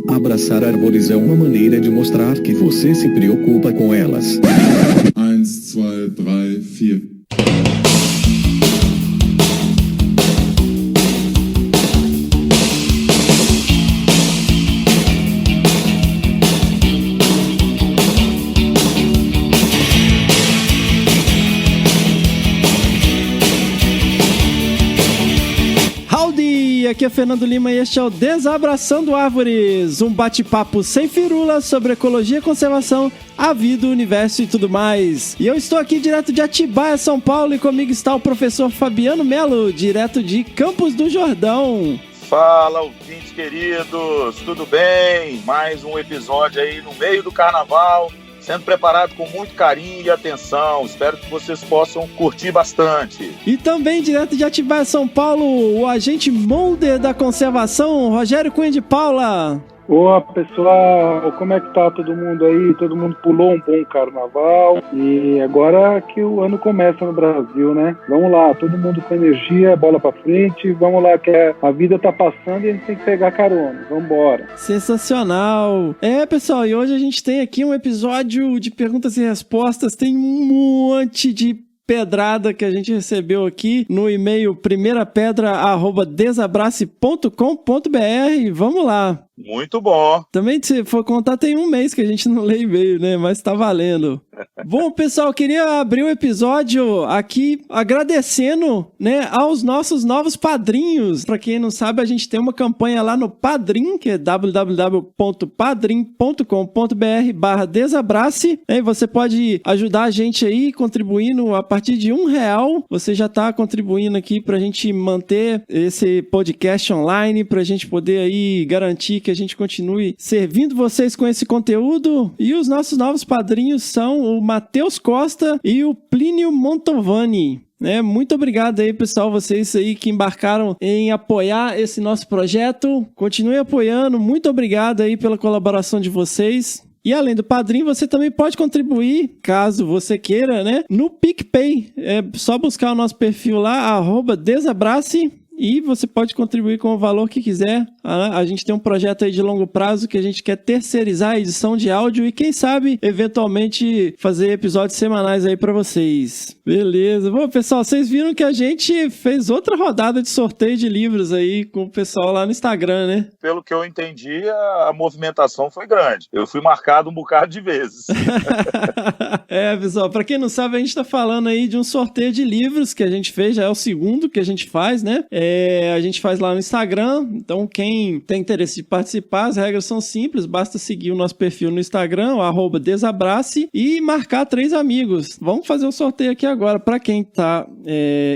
Abraçar árvores é uma maneira de mostrar que você se preocupa com elas. 1, 2, 3, 4. Aqui é Fernando Lima e este é o Desabraçando Árvores, um bate-papo sem firula sobre ecologia, conservação, a vida, o universo e tudo mais. E eu estou aqui direto de Atibaia, São Paulo, e comigo está o professor Fabiano Melo, direto de Campos do Jordão. Fala, ouvintes queridos, tudo bem? Mais um episódio aí no meio do carnaval, sendo preparado com muito carinho e atenção. Espero que vocês possam curtir bastante. E também, direto de Atibaia, São Paulo, o agente molder da conservação, Rogério Cunha de Paula. Olá, pessoal, como é que tá todo mundo aí? Todo mundo pulou um bom carnaval e agora que o ano começa no Brasil, né? Vamos lá, todo mundo com energia, bola pra frente, vamos lá que a vida tá passando e a gente tem que pegar carona, vambora. Sensacional! Pessoal, e hoje a gente tem aqui um episódio de perguntas e respostas, tem um monte de pedrada que a gente recebeu aqui no e-mail primeirapedra@desabrace.com.br. Vamos lá. Muito bom. Também, se for contar, tem um mês que a gente não lê e-mail, né? Mas tá valendo. Bom, pessoal, queria abrir o episódio aqui agradecendo, né, aos nossos novos padrinhos. Pra quem não sabe, a gente tem uma campanha lá no Padrim, que é www.padrim.com.br/desabrace. E você pode ajudar a gente aí contribuindo a partir de R$1. Você já tá contribuindo aqui pra gente manter esse podcast online, pra gente poder aí garantir que a gente continue servindo vocês com esse conteúdo. E os nossos novos padrinhos são o Matheus Costa e o Plínio Montovani. Muito obrigado aí, pessoal, vocês aí que embarcaram em apoiar esse nosso projeto. Continuem apoiando, muito obrigado aí pela colaboração de vocês. E além do Padrim, você também pode contribuir, caso você queira, né, no PicPay. É só buscar o nosso perfil lá, @desabrace. E você pode contribuir com o valor que quiser. A gente tem um projeto aí de longo prazo que a gente quer terceirizar a edição de áudio e quem sabe, eventualmente, fazer episódios semanais aí pra vocês. Beleza. Bom, pessoal, vocês viram que a gente fez outra rodada de sorteio de livros aí com o pessoal lá no Instagram, né? Pelo que eu entendi, a movimentação foi grande. Eu fui marcado um bocado de vezes. Pessoal, pra quem não sabe, a gente tá falando aí de um sorteio de livros que a gente fez, já é o segundo que a gente faz, né? A gente faz lá no Instagram, então quem tem interesse de participar, as regras são simples, basta seguir o nosso perfil no Instagram, o @desabrace, e marcar 3 amigos. Vamos fazer o sorteio aqui agora. Para quem tá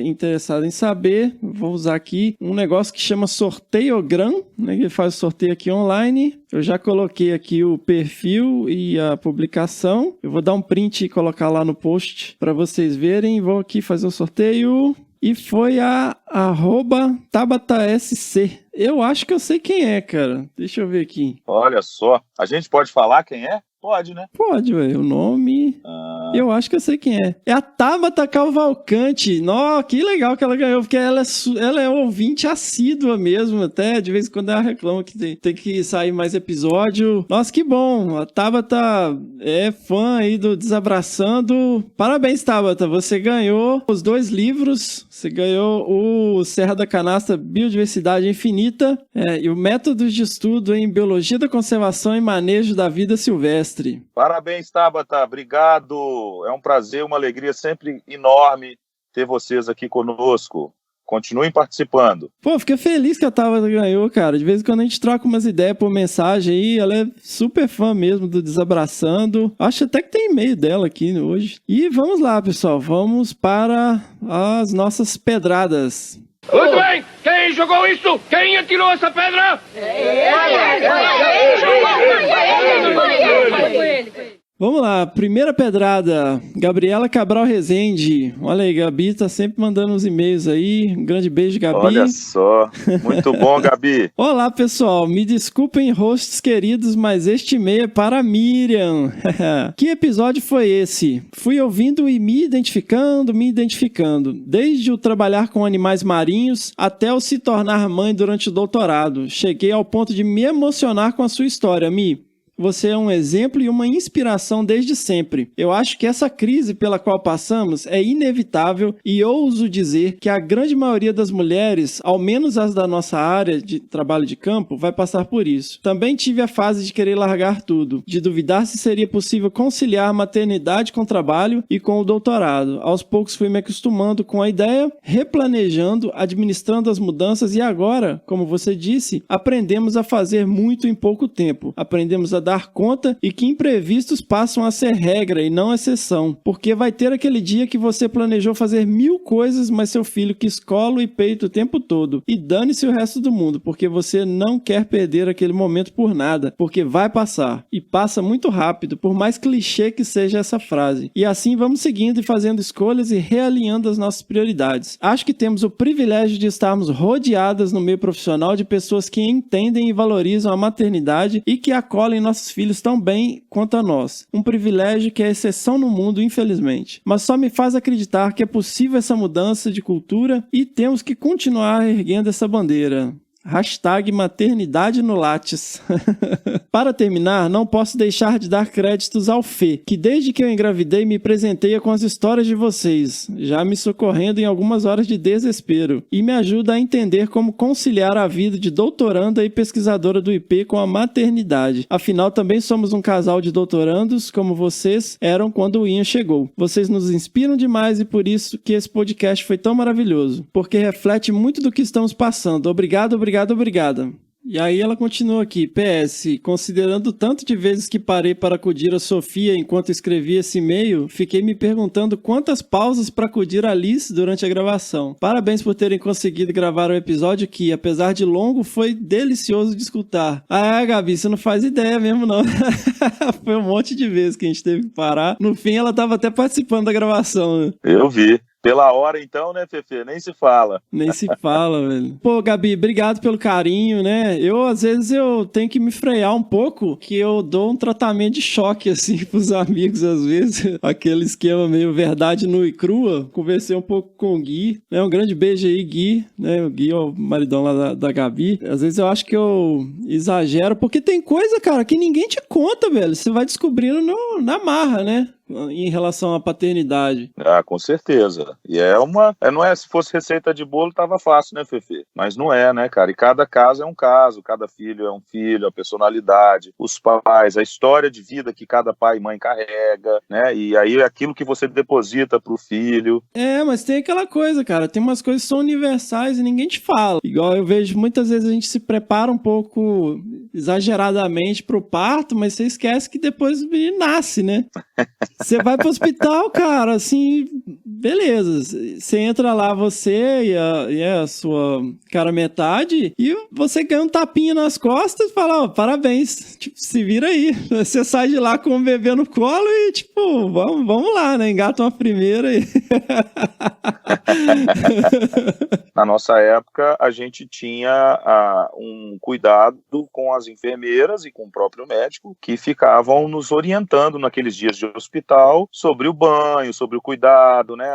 interessado em saber, vou usar aqui um negócio que chama Sorteiogram, né, que faz o sorteio aqui online. Eu já coloquei aqui o perfil e a publicação. Eu vou dar um print e colocar lá no post para vocês verem. Vou aqui fazer o sorteio. E foi a @TabataSC. Eu acho que eu sei quem é, cara. Deixa eu ver aqui. Olha só. A gente pode falar quem é? Pode, né? Pode, velho. O nome... Eu acho que eu sei quem é. É a Tabata Cavalcante. Nossa, que legal que ela ganhou, porque ela é ouvinte assídua mesmo, até de vez em quando ela reclama que tem que sair mais episódio. Nossa, que bom. A Tabata é fã aí do Desabraçando. Parabéns, Tabata. Você ganhou os 2 livros. Você ganhou o Serra da Canastra Biodiversidade Infinita e o Métodos de Estudo em Biologia da Conservação e Manejo da Vida Silvestre. Parabéns, Tabata. Obrigado. É um prazer, uma alegria sempre enorme ter vocês aqui conosco. Continuem participando. Pô, fiquei feliz que a Tabata ganhou, cara. De vez em quando a gente troca umas ideias por mensagem aí. Ela é super fã mesmo do Desabraçando. Acho até que tem e-mail dela aqui hoje. E vamos lá, pessoal. Vamos para as nossas pedradas. Muito bem! Quem jogou isso? Quem atirou essa pedra? Foi ele. Vamos lá, primeira pedrada, Gabriela Cabral Rezende. Olha aí, Gabi tá sempre mandando uns e-mails aí. Um grande beijo, Gabi. Olha só, muito bom, Gabi. Olá, pessoal, me desculpem, hosts queridos, mas este e-mail é para a Miriam. Que episódio foi esse? Fui ouvindo e me identificando. Desde o trabalhar com animais marinhos até o se tornar mãe durante o doutorado. Cheguei ao ponto de me emocionar com a sua história, Mi. Você é um exemplo e uma inspiração desde sempre. Eu acho que essa crise pela qual passamos é inevitável e ouso dizer que a grande maioria das mulheres, ao menos as da nossa área de trabalho de campo, vai passar por isso. Também tive a fase de querer largar tudo, de duvidar se seria possível conciliar a maternidade com o trabalho e com o doutorado. Aos poucos fui me acostumando com a ideia, replanejando, administrando as mudanças e agora, como você disse, aprendemos a fazer muito em pouco tempo. Aprendemos a dar conta e que imprevistos passam a ser regra e não exceção, porque vai ter aquele dia que você planejou fazer 1000 coisas, mas seu filho quis colo e peito o tempo todo, e dane-se o resto do mundo, porque você não quer perder aquele momento por nada, porque vai passar, e passa muito rápido, por mais clichê que seja essa frase. E assim vamos seguindo e fazendo escolhas e realinhando as nossas prioridades. Acho que temos o privilégio de estarmos rodeadas no meio profissional de pessoas que entendem e valorizam a maternidade e que acolhem nossos filhos tão bem quanto a nós. Um privilégio que é exceção no mundo, infelizmente. Mas só me faz acreditar que é possível essa mudança de cultura e temos que continuar erguendo essa bandeira. #maternidade no Lattes. Para terminar, não posso deixar de dar créditos ao Fê, que desde que eu engravidei me presenteia com as histórias de vocês, já me socorrendo em algumas horas de desespero, e me ajuda a entender como conciliar a vida de doutoranda e pesquisadora do IP com a maternidade. Afinal, também somos um casal de doutorandos, como vocês eram quando o Ian chegou. Vocês nos inspiram demais e por isso que esse podcast foi tão maravilhoso, porque reflete muito do que estamos passando. Obrigada. E aí ela continua aqui, PS, considerando o tanto de vezes que parei para acudir a Sofia enquanto escrevia esse e-mail, fiquei me perguntando quantas pausas para acudir a Liz durante a gravação. Parabéns por terem conseguido gravar um episódio que, apesar de longo, foi delicioso de escutar. Ah, Gabi, você não faz ideia mesmo não. Foi um monte de vezes que a gente teve que parar. No fim, ela estava até participando da gravação, né? Eu vi. Pela hora, então, né, Fefe? Nem se fala. Nem se fala, velho. Pô, Gabi, obrigado pelo carinho, né? Às vezes, eu tenho que me frear um pouco, que eu dou um tratamento de choque, assim, pros amigos, às vezes. Aquele esquema meio verdade nua e crua. Conversei um pouco com o Gui, né? Um grande beijo aí, Gui, né? O Gui é o maridão lá da Gabi. Às vezes, eu acho que eu exagero, porque tem coisa, cara, que ninguém te conta, velho. Você vai descobrindo na marra, né? Em relação à paternidade. Ah, com certeza. E não é, se fosse receita de bolo, tava fácil, né, Fefe? Mas não é, né, cara? E cada caso é um caso, cada filho é um filho, a personalidade, os pais, a história de vida que cada pai e mãe carrega, né? E aí é aquilo que você deposita pro filho. É, mas tem aquela coisa, cara, tem umas coisas que são universais e ninguém te fala. Igual eu vejo muitas vezes a gente se prepara um pouco exageradamente pro parto, mas você esquece que depois o menino nasce, né? Você vai pro hospital, cara, assim, beleza. Você entra lá, você e a sua cara metade, e você ganha um tapinha nas costas e fala, ó, parabéns, tipo, se vira aí. Você sai de lá com o bebê no colo e, tipo, vamos lá, né? Engata uma primeira aí. Na nossa época, a gente tinha um cuidado com as enfermeiras e com o próprio médico, que ficavam nos orientando naqueles dias de hospital sobre o banho, sobre o cuidado, né?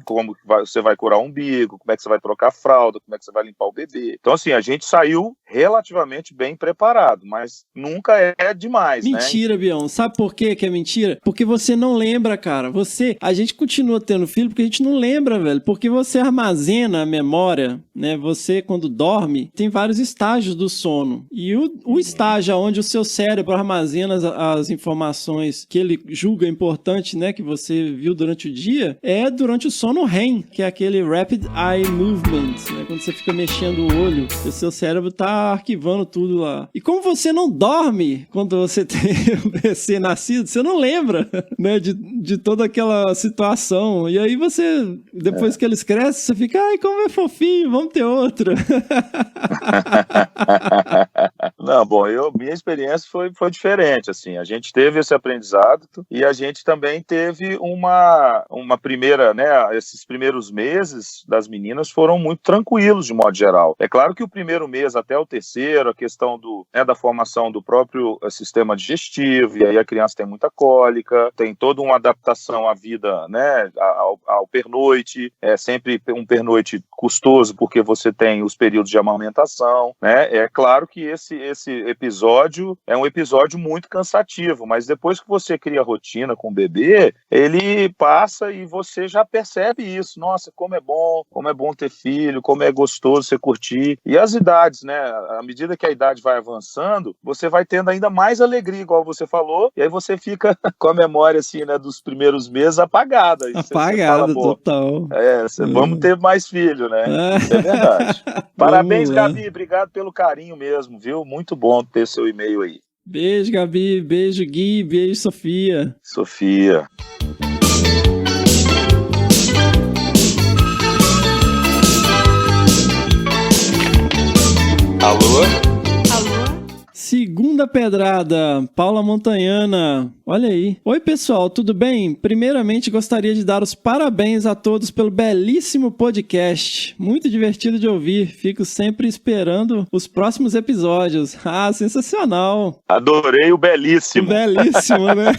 Como você vai curar o umbigo, como é que você vai trocar a fralda, como é que você vai limpar o bebê. Então, assim, a gente saiu relativamente bem preparado, mas nunca é demais, mentira, né? Bião. Sabe por quê que é mentira? Porque você não lembra, cara. A gente continua tendo filho porque a gente não lembra, velho. Porque você armazena a memória, né? Você, quando dorme, tem vários estágios do sono. E o estágio onde o seu cérebro armazena as informações que ele julga importante, né? Que você viu durante o dia, é durante o sono REM, que é aquele Rapid Eye Movement, né? Quando você fica mexendo o olho, o seu cérebro tá tá arquivando tudo lá. E como você não dorme quando você tem o recém-nascido, você não lembra, né, de toda aquela situação. E aí você, depois que eles crescem, você fica, ai, como é fofinho, vamos ter outro. Não, bom, minha experiência foi diferente, assim, a gente teve esse aprendizado e a gente também teve uma primeira, né, esses primeiros meses das meninas foram muito tranquilos de modo geral. É claro que o primeiro mês até o terceiro, a questão da formação do próprio sistema digestivo, e aí a criança tem muita cólica, tem toda uma adaptação à vida, né, ao pernoite, é sempre um pernoite custoso porque você tem os períodos de amamentação, né, é claro que esse episódio é um episódio muito cansativo, mas depois que você cria rotina com o bebê, ele passa e você já percebe isso. Nossa, como é bom ter filho, como é gostoso você curtir. E as idades, né? À medida que a idade vai avançando, você vai tendo ainda mais alegria, igual você falou, e aí você fica com a memória, assim, né, dos primeiros meses apagada. Apagada, total. Vamos ter mais filho, né? Isso é verdade. Parabéns, Gabi, obrigado pelo carinho mesmo, viu? Muito bom ter seu e-mail aí. Beijo, Gabi, beijo, Gui, beijo, Sofia. Alô? Segunda pedrada, Paula Montanhana. Olha aí. Oi, pessoal, tudo bem? Primeiramente, gostaria de dar os parabéns a todos pelo belíssimo podcast. Muito divertido de ouvir. Fico sempre esperando os próximos episódios. Ah, sensacional. Adorei o belíssimo. Belíssimo, né?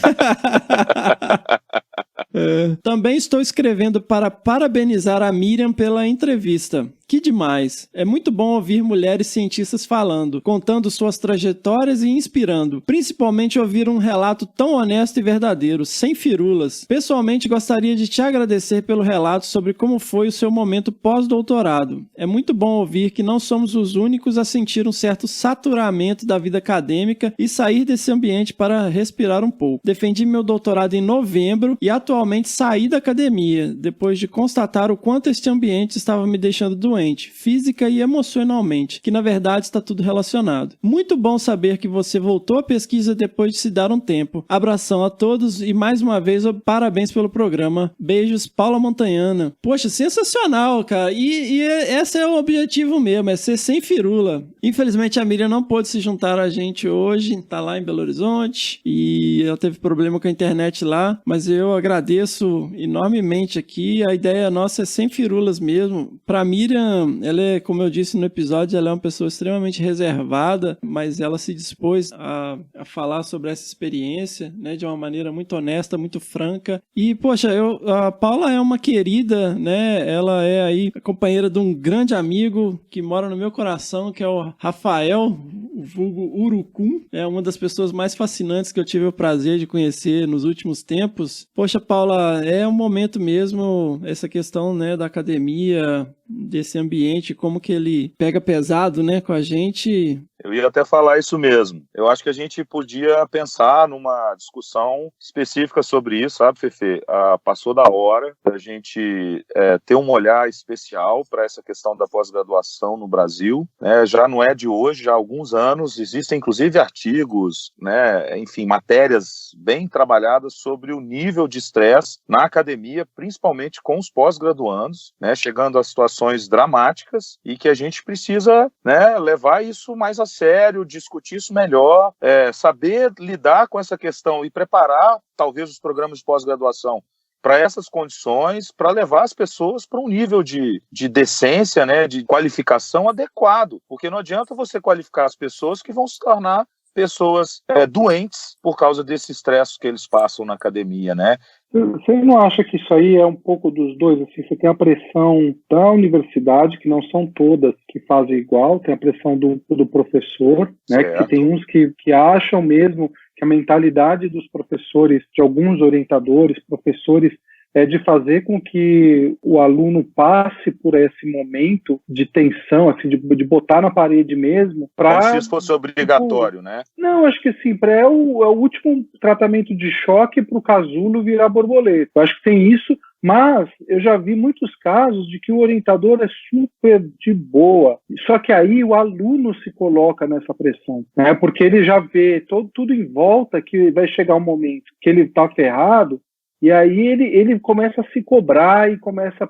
Também estou escrevendo para parabenizar a Miriam pela entrevista. Que demais! É muito bom ouvir mulheres cientistas falando, contando suas trajetórias e inspirando. Principalmente ouvir um relato tão honesto e verdadeiro, sem firulas. Pessoalmente, gostaria de te agradecer pelo relato sobre como foi o seu momento pós-doutorado. É muito bom ouvir que não somos os únicos a sentir um certo saturamento da vida acadêmica e sair desse ambiente para respirar um pouco. Defendi meu doutorado em novembro e atualmente saí da academia, depois de constatar o quanto este ambiente estava me deixando doente, física e emocionalmente, que na verdade está tudo relacionado. Muito bom saber que você voltou à pesquisa depois de se dar um tempo. Abração a todos e mais uma vez parabéns pelo programa. Beijos, Paula Montanhana. Poxa, sensacional, cara. E esse é o objetivo mesmo, é ser sem firula. Infelizmente a Miriam não pôde se juntar a gente hoje, tá lá em Belo Horizonte e ela teve problema com a internet lá, mas eu agradeço enormemente aqui. A ideia nossa é sem firulas mesmo. Pra Miriam, ela é, como eu disse no episódio, ela é uma pessoa extremamente reservada, mas ela se dispôs a falar sobre essa experiência, né, de uma maneira muito honesta, muito franca. E, poxa, a Paula é uma querida, né, ela é aí a companheira de um grande amigo que mora no meu coração, que é o Rafael, o vulgo Urucum. É uma das pessoas mais fascinantes que eu tive o prazer de conhecer nos últimos tempos. Poxa, Paula, é um momento mesmo, essa questão, né, da academia, desse ambiente, como que ele pega pesado, né, com a gente. Eu ia até falar isso mesmo. Eu acho que a gente podia pensar numa discussão específica sobre isso, sabe, Fefe? Passou da hora da gente ter um olhar especial para essa questão da pós-graduação no Brasil. Né? Já não é de hoje, já há alguns anos. Existem, inclusive, artigos, né? Enfim, matérias bem trabalhadas sobre o nível de estresse na academia, principalmente com os pós-graduandos, né? Chegando a situações dramáticas e que a gente precisa, né, levar isso mais a sério, discutir isso melhor, saber lidar com essa questão e preparar, talvez, os programas de pós-graduação para essas condições, para levar as pessoas para um nível de decência, né, de qualificação adequado, porque não adianta você qualificar as pessoas que vão se tornar pessoas doentes por causa desse estresse que eles passam na academia, né? Você não acha que isso aí é um pouco dos dois? Assim, você tem a pressão da universidade, que não são todas que fazem igual, tem a pressão do professor, né? Que tem uns que acham mesmo que a mentalidade dos professores, de alguns orientadores, professores, é de fazer com que o aluno passe por esse momento de tensão, assim, de botar na parede mesmo. Como se isso fosse obrigatório, né? Não, acho que assim, é o último tratamento de choque para o casulo virar borboleta. Eu acho que tem isso, Mas eu já vi muitos casos de que o orientador é super de boa, só que aí o aluno se coloca nessa pressão, né? Porque ele já vê tudo em volta que vai chegar um momento que ele está ferrado, e aí ele começa a se cobrar e começa a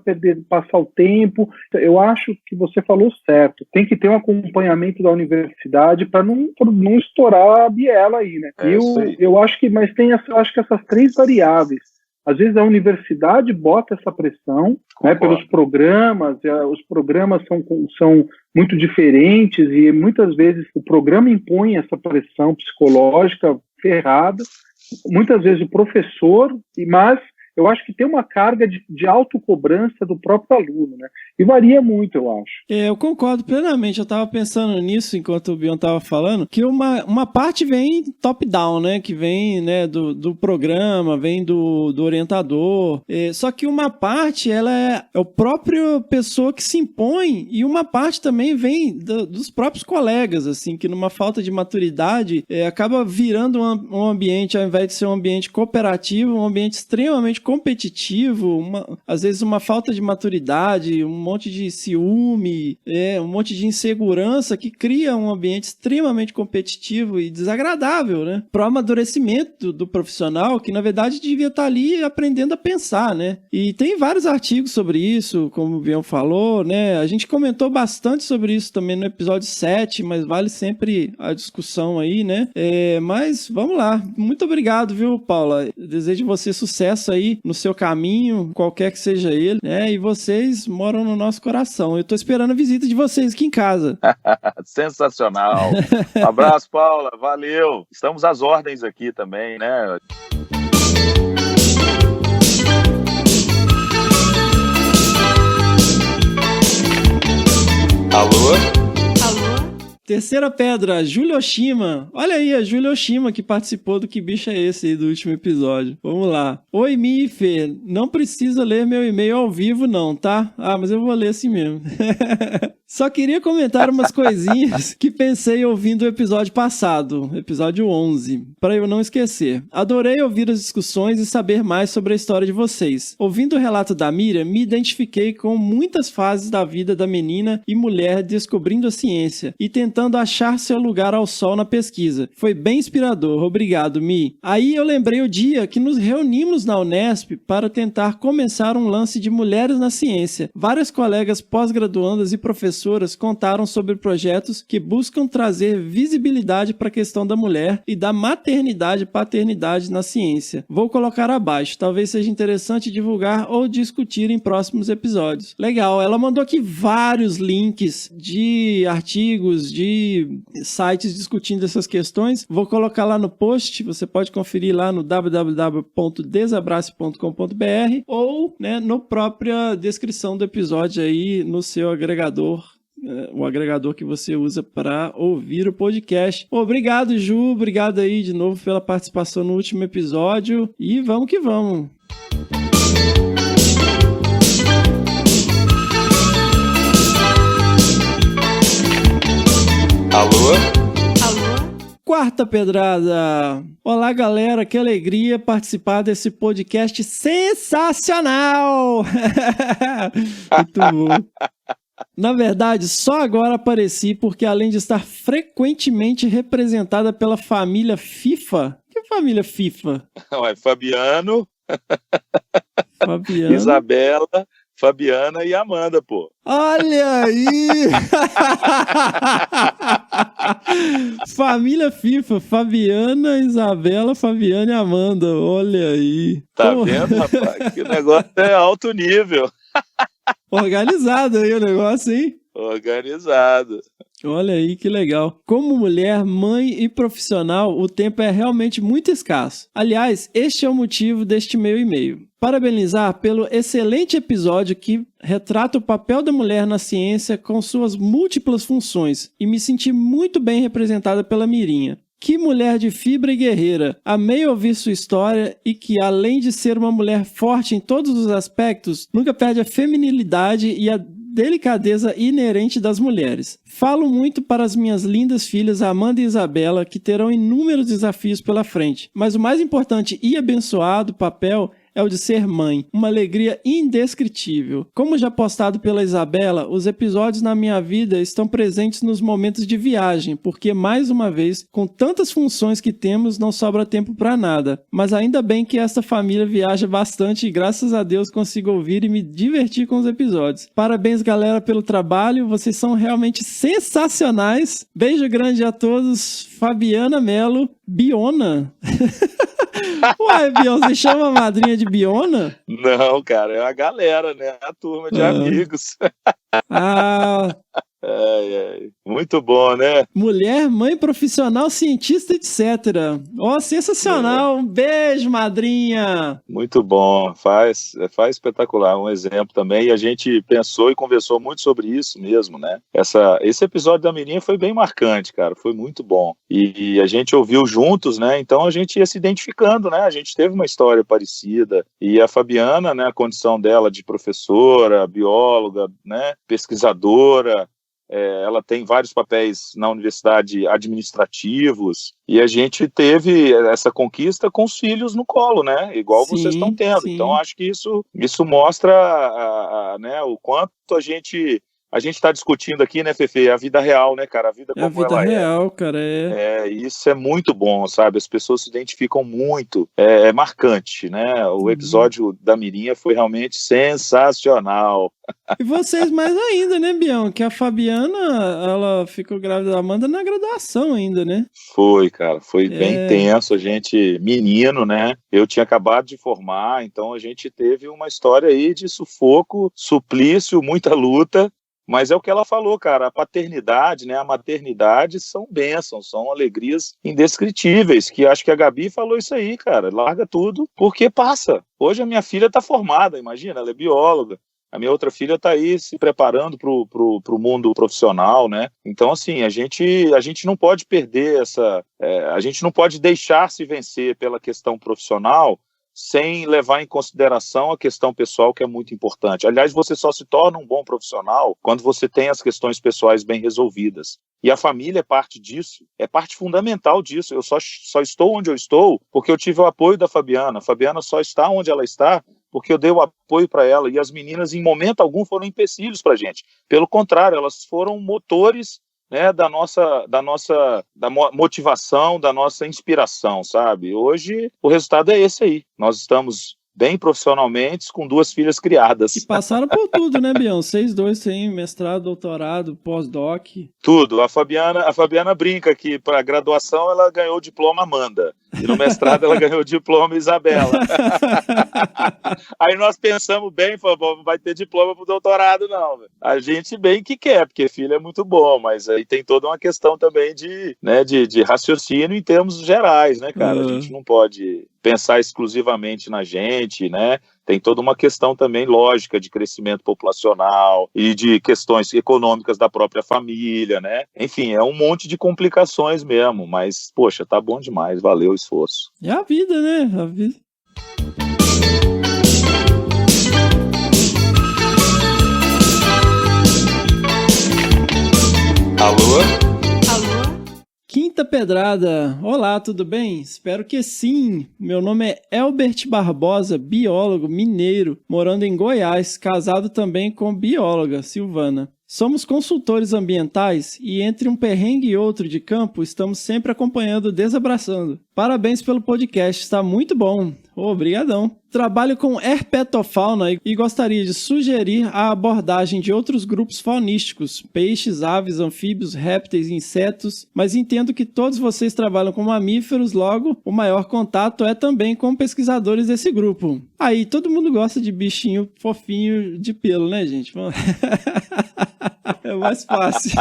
passar o tempo. Eu acho que você falou certo. Tem que ter um acompanhamento da universidade para não estourar a biela aí, né? Eu acho que, mas acho que essas 3 variáveis. Às vezes a universidade bota essa pressão, né, pelos programas, os programas são muito diferentes e muitas vezes o programa impõe essa pressão psicológica ferrada, muitas vezes o professor, mas eu acho que tem uma carga de autocobrança do próprio aluno, né? E varia muito, eu acho. Eu concordo plenamente. Eu estava pensando nisso enquanto o Bion estava falando, que uma parte vem top-down, né? Que vem, né, do programa, vem do orientador. Só que uma parte, ela é a própria pessoa que se impõe, e uma parte também vem dos próprios colegas, assim, que numa falta de maturidade acaba virando um ambiente, ao invés de ser um ambiente cooperativo, um ambiente extremamente competitivo, às vezes uma falta de maturidade, um monte de ciúme, um monte de insegurança que cria um ambiente extremamente competitivo e desagradável, né? Para o amadurecimento do profissional, que na verdade devia estar ali aprendendo a pensar, né? E tem vários artigos sobre isso, como o Bion falou, né? A gente comentou bastante sobre isso também no episódio 7, mas vale sempre a discussão aí, né? Mas vamos lá. Muito obrigado, viu, Paula? Eu desejo você sucesso aí no seu caminho, qualquer que seja ele, né? E vocês moram no nosso coração. Eu tô esperando a visita de vocês aqui em casa. Sensacional. Um abraço, Paula. Valeu. Estamos às ordens aqui também, né? Alô? Terceira pedra, Júlia Oshima. Olha aí, a Júlia Oshima que participou do Que Bicho é Esse aí do último episódio. Vamos lá. Oi, Mi e Fê. Não precisa ler meu e-mail ao vivo não, tá? Mas eu vou ler assim mesmo. Só queria comentar umas coisinhas que pensei ouvindo o episódio passado, episódio 11, para eu não esquecer. Adorei ouvir as discussões e saber mais sobre a história de vocês. Ouvindo o relato da Miriam, me identifiquei com muitas fases da vida da menina e mulher descobrindo a ciência e tentando achar seu lugar ao sol na pesquisa. Foi bem inspirador, obrigado, Mi. Aí eu lembrei o dia que nos reunimos na Unesp para tentar começar um lance de mulheres na ciência. Várias colegas pós-graduandas e professoras contaram sobre projetos que buscam trazer visibilidade para a questão da mulher e da maternidade e paternidade na ciência. Vou colocar abaixo, talvez seja interessante divulgar ou discutir em próximos episódios. Legal, ela mandou aqui vários links de artigos, de sites discutindo essas questões. Vou colocar lá no post, você pode conferir lá no www.desabrace.com.br ou, né, na própria descrição do episódio aí no seu agregador, o agregador que você usa para ouvir o podcast. Obrigado, Ju, obrigado aí de novo pela participação no último episódio e vamos que vamos. Alô? Quarta pedrada. Olá, galera, que alegria participar desse podcast sensacional. Muito bom. Na verdade, só agora apareci porque, além de estar frequentemente representada pela família FIFA... Que família FIFA? Ué, Fabiano, Fabiano, Isabela, Fabiana e Amanda, pô. Olha aí! Família FIFA, Fabiana, Isabela, Fabiana e Amanda. Olha aí. Tá vendo, rapaz? Que negócio é alto nível. Organizado aí o negócio, hein? Organizado. Olha aí, que legal. Como mulher, mãe e profissional, o tempo é realmente muito escasso. Aliás, este é o motivo deste meu e-mail. Parabenizar pelo excelente episódio que retrata o papel da mulher na ciência com suas múltiplas funções e me senti muito bem representada pela Mirinha. Que mulher de fibra e guerreira. Amei ouvir sua história e que, além de ser uma mulher forte em todos os aspectos, nunca perde a feminilidade e a delicadeza inerente das mulheres. Falo muito para as minhas lindas filhas Amanda e Isabela, que terão inúmeros desafios pela frente, mas o mais importante e abençoado papel é o de ser mãe. Uma alegria indescritível. Como já postado pela Isabela, os episódios na minha vida estão presentes nos momentos de viagem, porque, mais uma vez, com tantas funções que temos, não sobra tempo para nada. Mas ainda bem que esta família viaja bastante e, graças a Deus, consigo ouvir e me divertir com os episódios. Parabéns, galera, pelo trabalho. Vocês são realmente sensacionais. Beijo grande a todos. Fabiana Melo, Biona. Uai, Bion, você chama a madrinha de Biona? Não, cara, é a galera, né? A turma de amigos. Ah... Muito bom, né? Mulher, mãe, profissional, cientista, etc. Ó, sensacional. Um beijo, madrinha. Muito bom. Faz espetacular. Um exemplo também. E a gente pensou e conversou muito sobre isso mesmo, né? Esse episódio da Mirinha foi bem marcante, cara. Foi muito bom. E a gente ouviu juntos, né? Então a gente ia se identificando, né? A gente teve uma história parecida. E a Fabiana, né? A condição dela de professora, bióloga, né? Pesquisadora. Ela tem vários papéis na universidade administrativos e a gente teve essa conquista com os filhos no colo, né? Igual sim, vocês estão tendo. Sim. Então, acho que isso mostra né, o quanto a gente está discutindo aqui, né, Fefe? A vida real, né, cara? A vida como ela é. A vida real, cara, isso é muito bom, sabe? As pessoas se identificam muito. É marcante, né? O episódio da Mirinha foi realmente sensacional. E vocês mais ainda, né, Bião? Que a Fabiana, ela ficou grávida da Amanda na graduação ainda, né? Foi, cara. Foi bem tenso. A gente, menino, né? Eu tinha acabado de formar, então a gente teve uma história aí de sufoco, suplício, muita luta. Mas é o que ela falou, cara, a paternidade, né, a maternidade são bênçãos, são alegrias indescritíveis, que acho que a Gabi falou isso aí, cara, larga tudo, porque passa. Hoje a minha filha está formada, imagina, ela é bióloga, a minha outra filha está aí se preparando pro mundo profissional, né, então assim, a gente não pode perder a gente não pode deixar-se vencer pela questão profissional, sem levar em consideração a questão pessoal, que é muito importante. Aliás, você só se torna um bom profissional quando você tem as questões pessoais bem resolvidas. E a família é parte disso, é parte fundamental disso. Eu só estou onde eu estou porque eu tive o apoio da Fabiana. A Fabiana só está onde ela está porque eu dei o apoio para ela. E as meninas, em momento algum, foram empecilhos para a gente. Pelo contrário, elas foram motores, né, da motivação, da nossa inspiração, sabe? Hoje o resultado é esse aí. Nós estamos bem profissionalmente, com 2 filhas criadas. E passaram por tudo, né, Bião? Vocês dois têm mestrado, doutorado, pós-doc. Tudo. A Fabiana brinca que para a graduação ela ganhou o diploma Amanda. E no mestrado ela ganhou o diploma Isabela. Aí nós pensamos bem, falamos, não vai ter diploma pro doutorado, não. A gente bem que quer, porque filho é muito bom, mas aí tem toda uma questão também de raciocínio em termos gerais, né, cara? A gente não pode pensar exclusivamente na gente, né? Tem toda uma questão também lógica de crescimento populacional e de questões econômicas da própria família, né? Enfim, é um monte de complicações mesmo, mas, poxa, tá bom demais, valeu o esforço. É a vida, né? A vida. Alô? Quinta Pedrada. Olá, tudo bem? Espero que sim. Meu nome é Elbert Barbosa, biólogo mineiro, morando em Goiás, casado também com bióloga Silvana. Somos consultores ambientais e entre um perrengue e outro de campo, estamos sempre acompanhando Desabraçando. Parabéns pelo podcast, está muito bom. Obrigadão. Trabalho com herpetofauna e gostaria de sugerir a abordagem de outros grupos faunísticos, peixes, aves, anfíbios, répteis, insetos, mas entendo que todos vocês trabalham com mamíferos, logo o maior contato é também com pesquisadores desse grupo. Aí, todo mundo gosta de bichinho fofinho de pelo, né, gente? É mais fácil.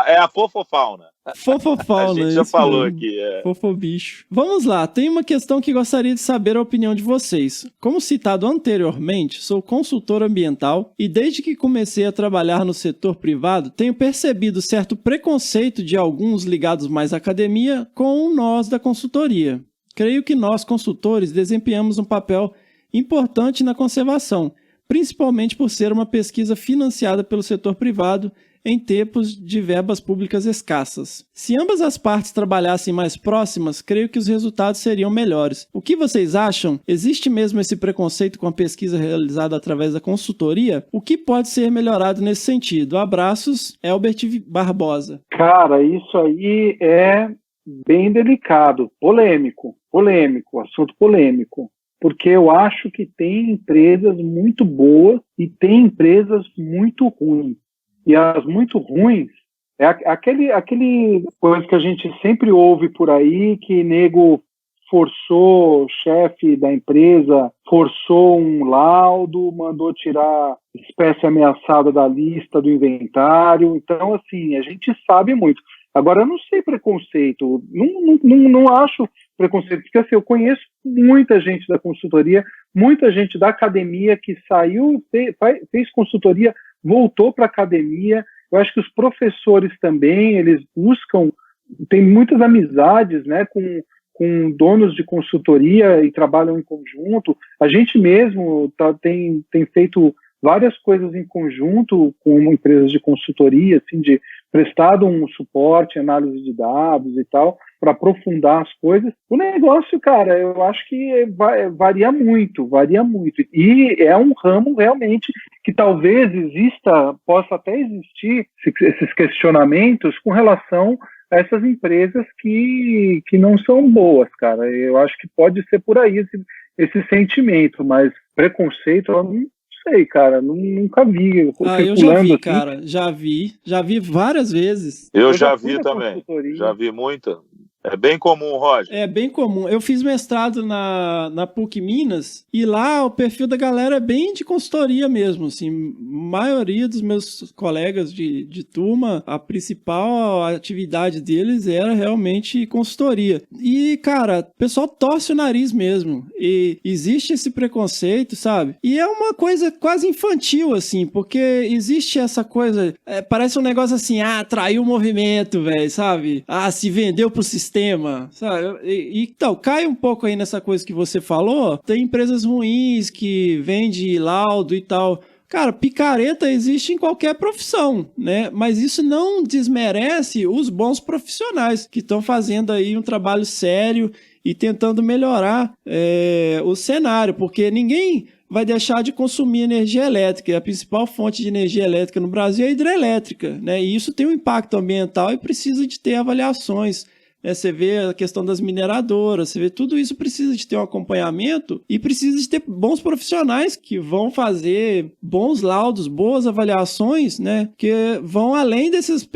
É a fofofauna. Fofofauna. A gente já falou aqui. Fofobicho. Vamos lá, tem uma questão que gostaria de saber a opinião de vocês. Como citado anteriormente, sou consultor ambiental e desde que comecei a trabalhar no setor privado, tenho percebido certo preconceito de alguns ligados mais à academia com nós da consultoria. Creio que nós, consultores, desempenhamos um papel importante na conservação, principalmente por ser uma pesquisa financiada pelo setor privado em tempos de verbas públicas escassas. Se ambas as partes trabalhassem mais próximas, creio que os resultados seriam melhores. O que vocês acham? Existe mesmo esse preconceito com a pesquisa realizada através da consultoria? O que pode ser melhorado nesse sentido? Abraços, Elbert Barbosa. Cara, isso aí é bem delicado, polêmico, assunto polêmico. Porque eu acho que tem empresas muito boas e tem empresas muito ruins. E as muito ruins é aquele coisa que a gente sempre ouve por aí, que nego forçou o chefe da empresa, forçou um laudo, mandou tirar espécie ameaçada da lista do inventário. Então, assim, a gente sabe muito. Agora, eu não sei preconceito, não acho preconceito, porque assim, eu conheço muita gente da consultoria, muita gente da academia que saiu, fez consultoria, voltou para a academia. Eu acho que os professores também, eles buscam, tem muitas amizades, né, com donos de consultoria e trabalham em conjunto. A gente mesmo tem feito várias coisas em conjunto com empresas de consultoria, assim, de prestado um suporte, análise de dados e tal, para aprofundar as coisas. O negócio, cara, eu acho que varia muito. E é um ramo realmente que talvez possa até existir esses questionamentos com relação a essas empresas que não são boas, cara. Eu acho que pode ser por aí esse sentimento, mas preconceito, eu não sei, cara, nunca vi. Eu já vi, assim. Cara, já vi várias vezes. Eu já vi também, já vi muita. É bem comum, Roger. É bem comum. Eu fiz mestrado na PUC Minas e lá o perfil da galera é bem de consultoria mesmo, assim, maioria dos meus colegas de turma, a principal atividade deles era realmente consultoria. E, cara, o pessoal torce o nariz mesmo. E existe esse preconceito, sabe? E é uma coisa quase infantil, assim, porque existe essa coisa, parece um negócio assim, traiu o movimento, velho, sabe? Se vendeu pro sistema, sabe? Então, cai um pouco aí nessa coisa que você falou. Tem empresas ruins que vendem laudo e tal. Cara, picareta existe em qualquer profissão, né? Mas isso não desmerece os bons profissionais que estão fazendo aí um trabalho sério e tentando melhorar o cenário, porque ninguém vai deixar de consumir energia elétrica. E a principal fonte de energia elétrica no Brasil é a hidrelétrica, né? E isso tem um impacto ambiental e precisa de ter avaliações. Você vê a questão das mineradoras, você vê tudo isso precisa de ter um acompanhamento e precisa de ter bons profissionais que vão fazer bons laudos, boas avaliações, né? Que vão além desses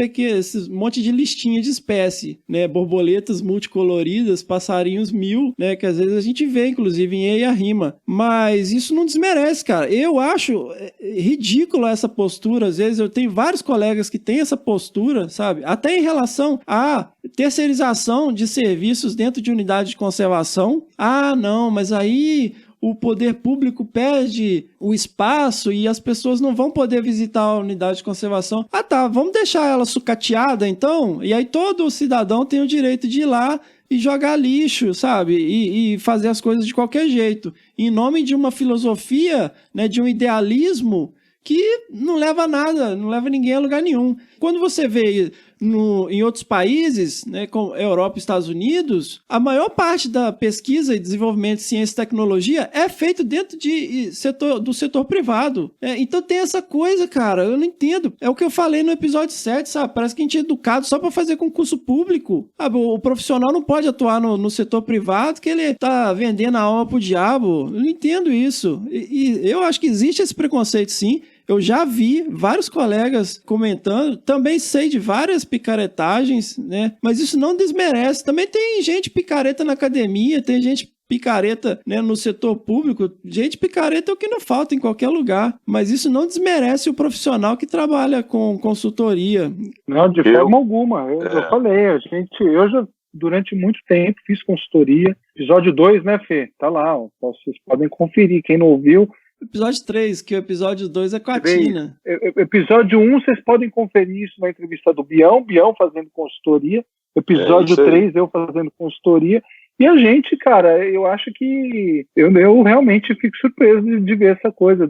monte de listinha de espécie, né? Borboletas multicoloridas, passarinhos 1000, né? Que às vezes a gente vê, inclusive, em Eia Rima. Mas isso não desmerece, cara. Eu acho ridículo essa postura. Às vezes eu tenho vários colegas que têm essa postura, sabe? Até em relação a terceirização de serviços dentro de unidade de conservação. Não, mas aí o poder público perde o espaço e as pessoas não vão poder visitar a unidade de conservação. Vamos deixar ela sucateada então? E aí todo cidadão tem o direito de ir lá e jogar lixo, sabe? E fazer as coisas de qualquer jeito. Em nome de uma filosofia, né, de um idealismo que não leva a nada, não leva ninguém a lugar nenhum. Quando você vê em outros países, né, como Europa e Estados Unidos, a maior parte da pesquisa e desenvolvimento de ciência e tecnologia é feito dentro do setor privado. Então tem essa coisa, cara, eu não entendo. É o que eu falei no episódio 7, sabe? Parece que a gente é educado só para fazer concurso público. O profissional não pode atuar no setor privado, que ele tá vendendo a alma pro diabo. Eu não entendo isso. E eu acho que existe esse preconceito, sim. Eu já vi vários colegas comentando, também sei de várias picaretagens, né? Mas isso não desmerece. Também tem gente picareta na academia, tem gente picareta, né, no setor público. Gente picareta é o que não falta em qualquer lugar. Mas isso não desmerece o profissional que trabalha com consultoria. Não, de forma alguma. Eu falei, eu já durante muito tempo fiz consultoria. Episódio 2, né, Fê? Tá lá, vocês podem conferir. Quem não ouviu, episódio 3, que o episódio 2 é com a Tina. Episódio 1, vocês podem conferir isso na entrevista do Bião fazendo consultoria. Episódio 3, eu fazendo consultoria. E a gente, cara, eu acho que eu realmente fico surpreso de ver essa coisa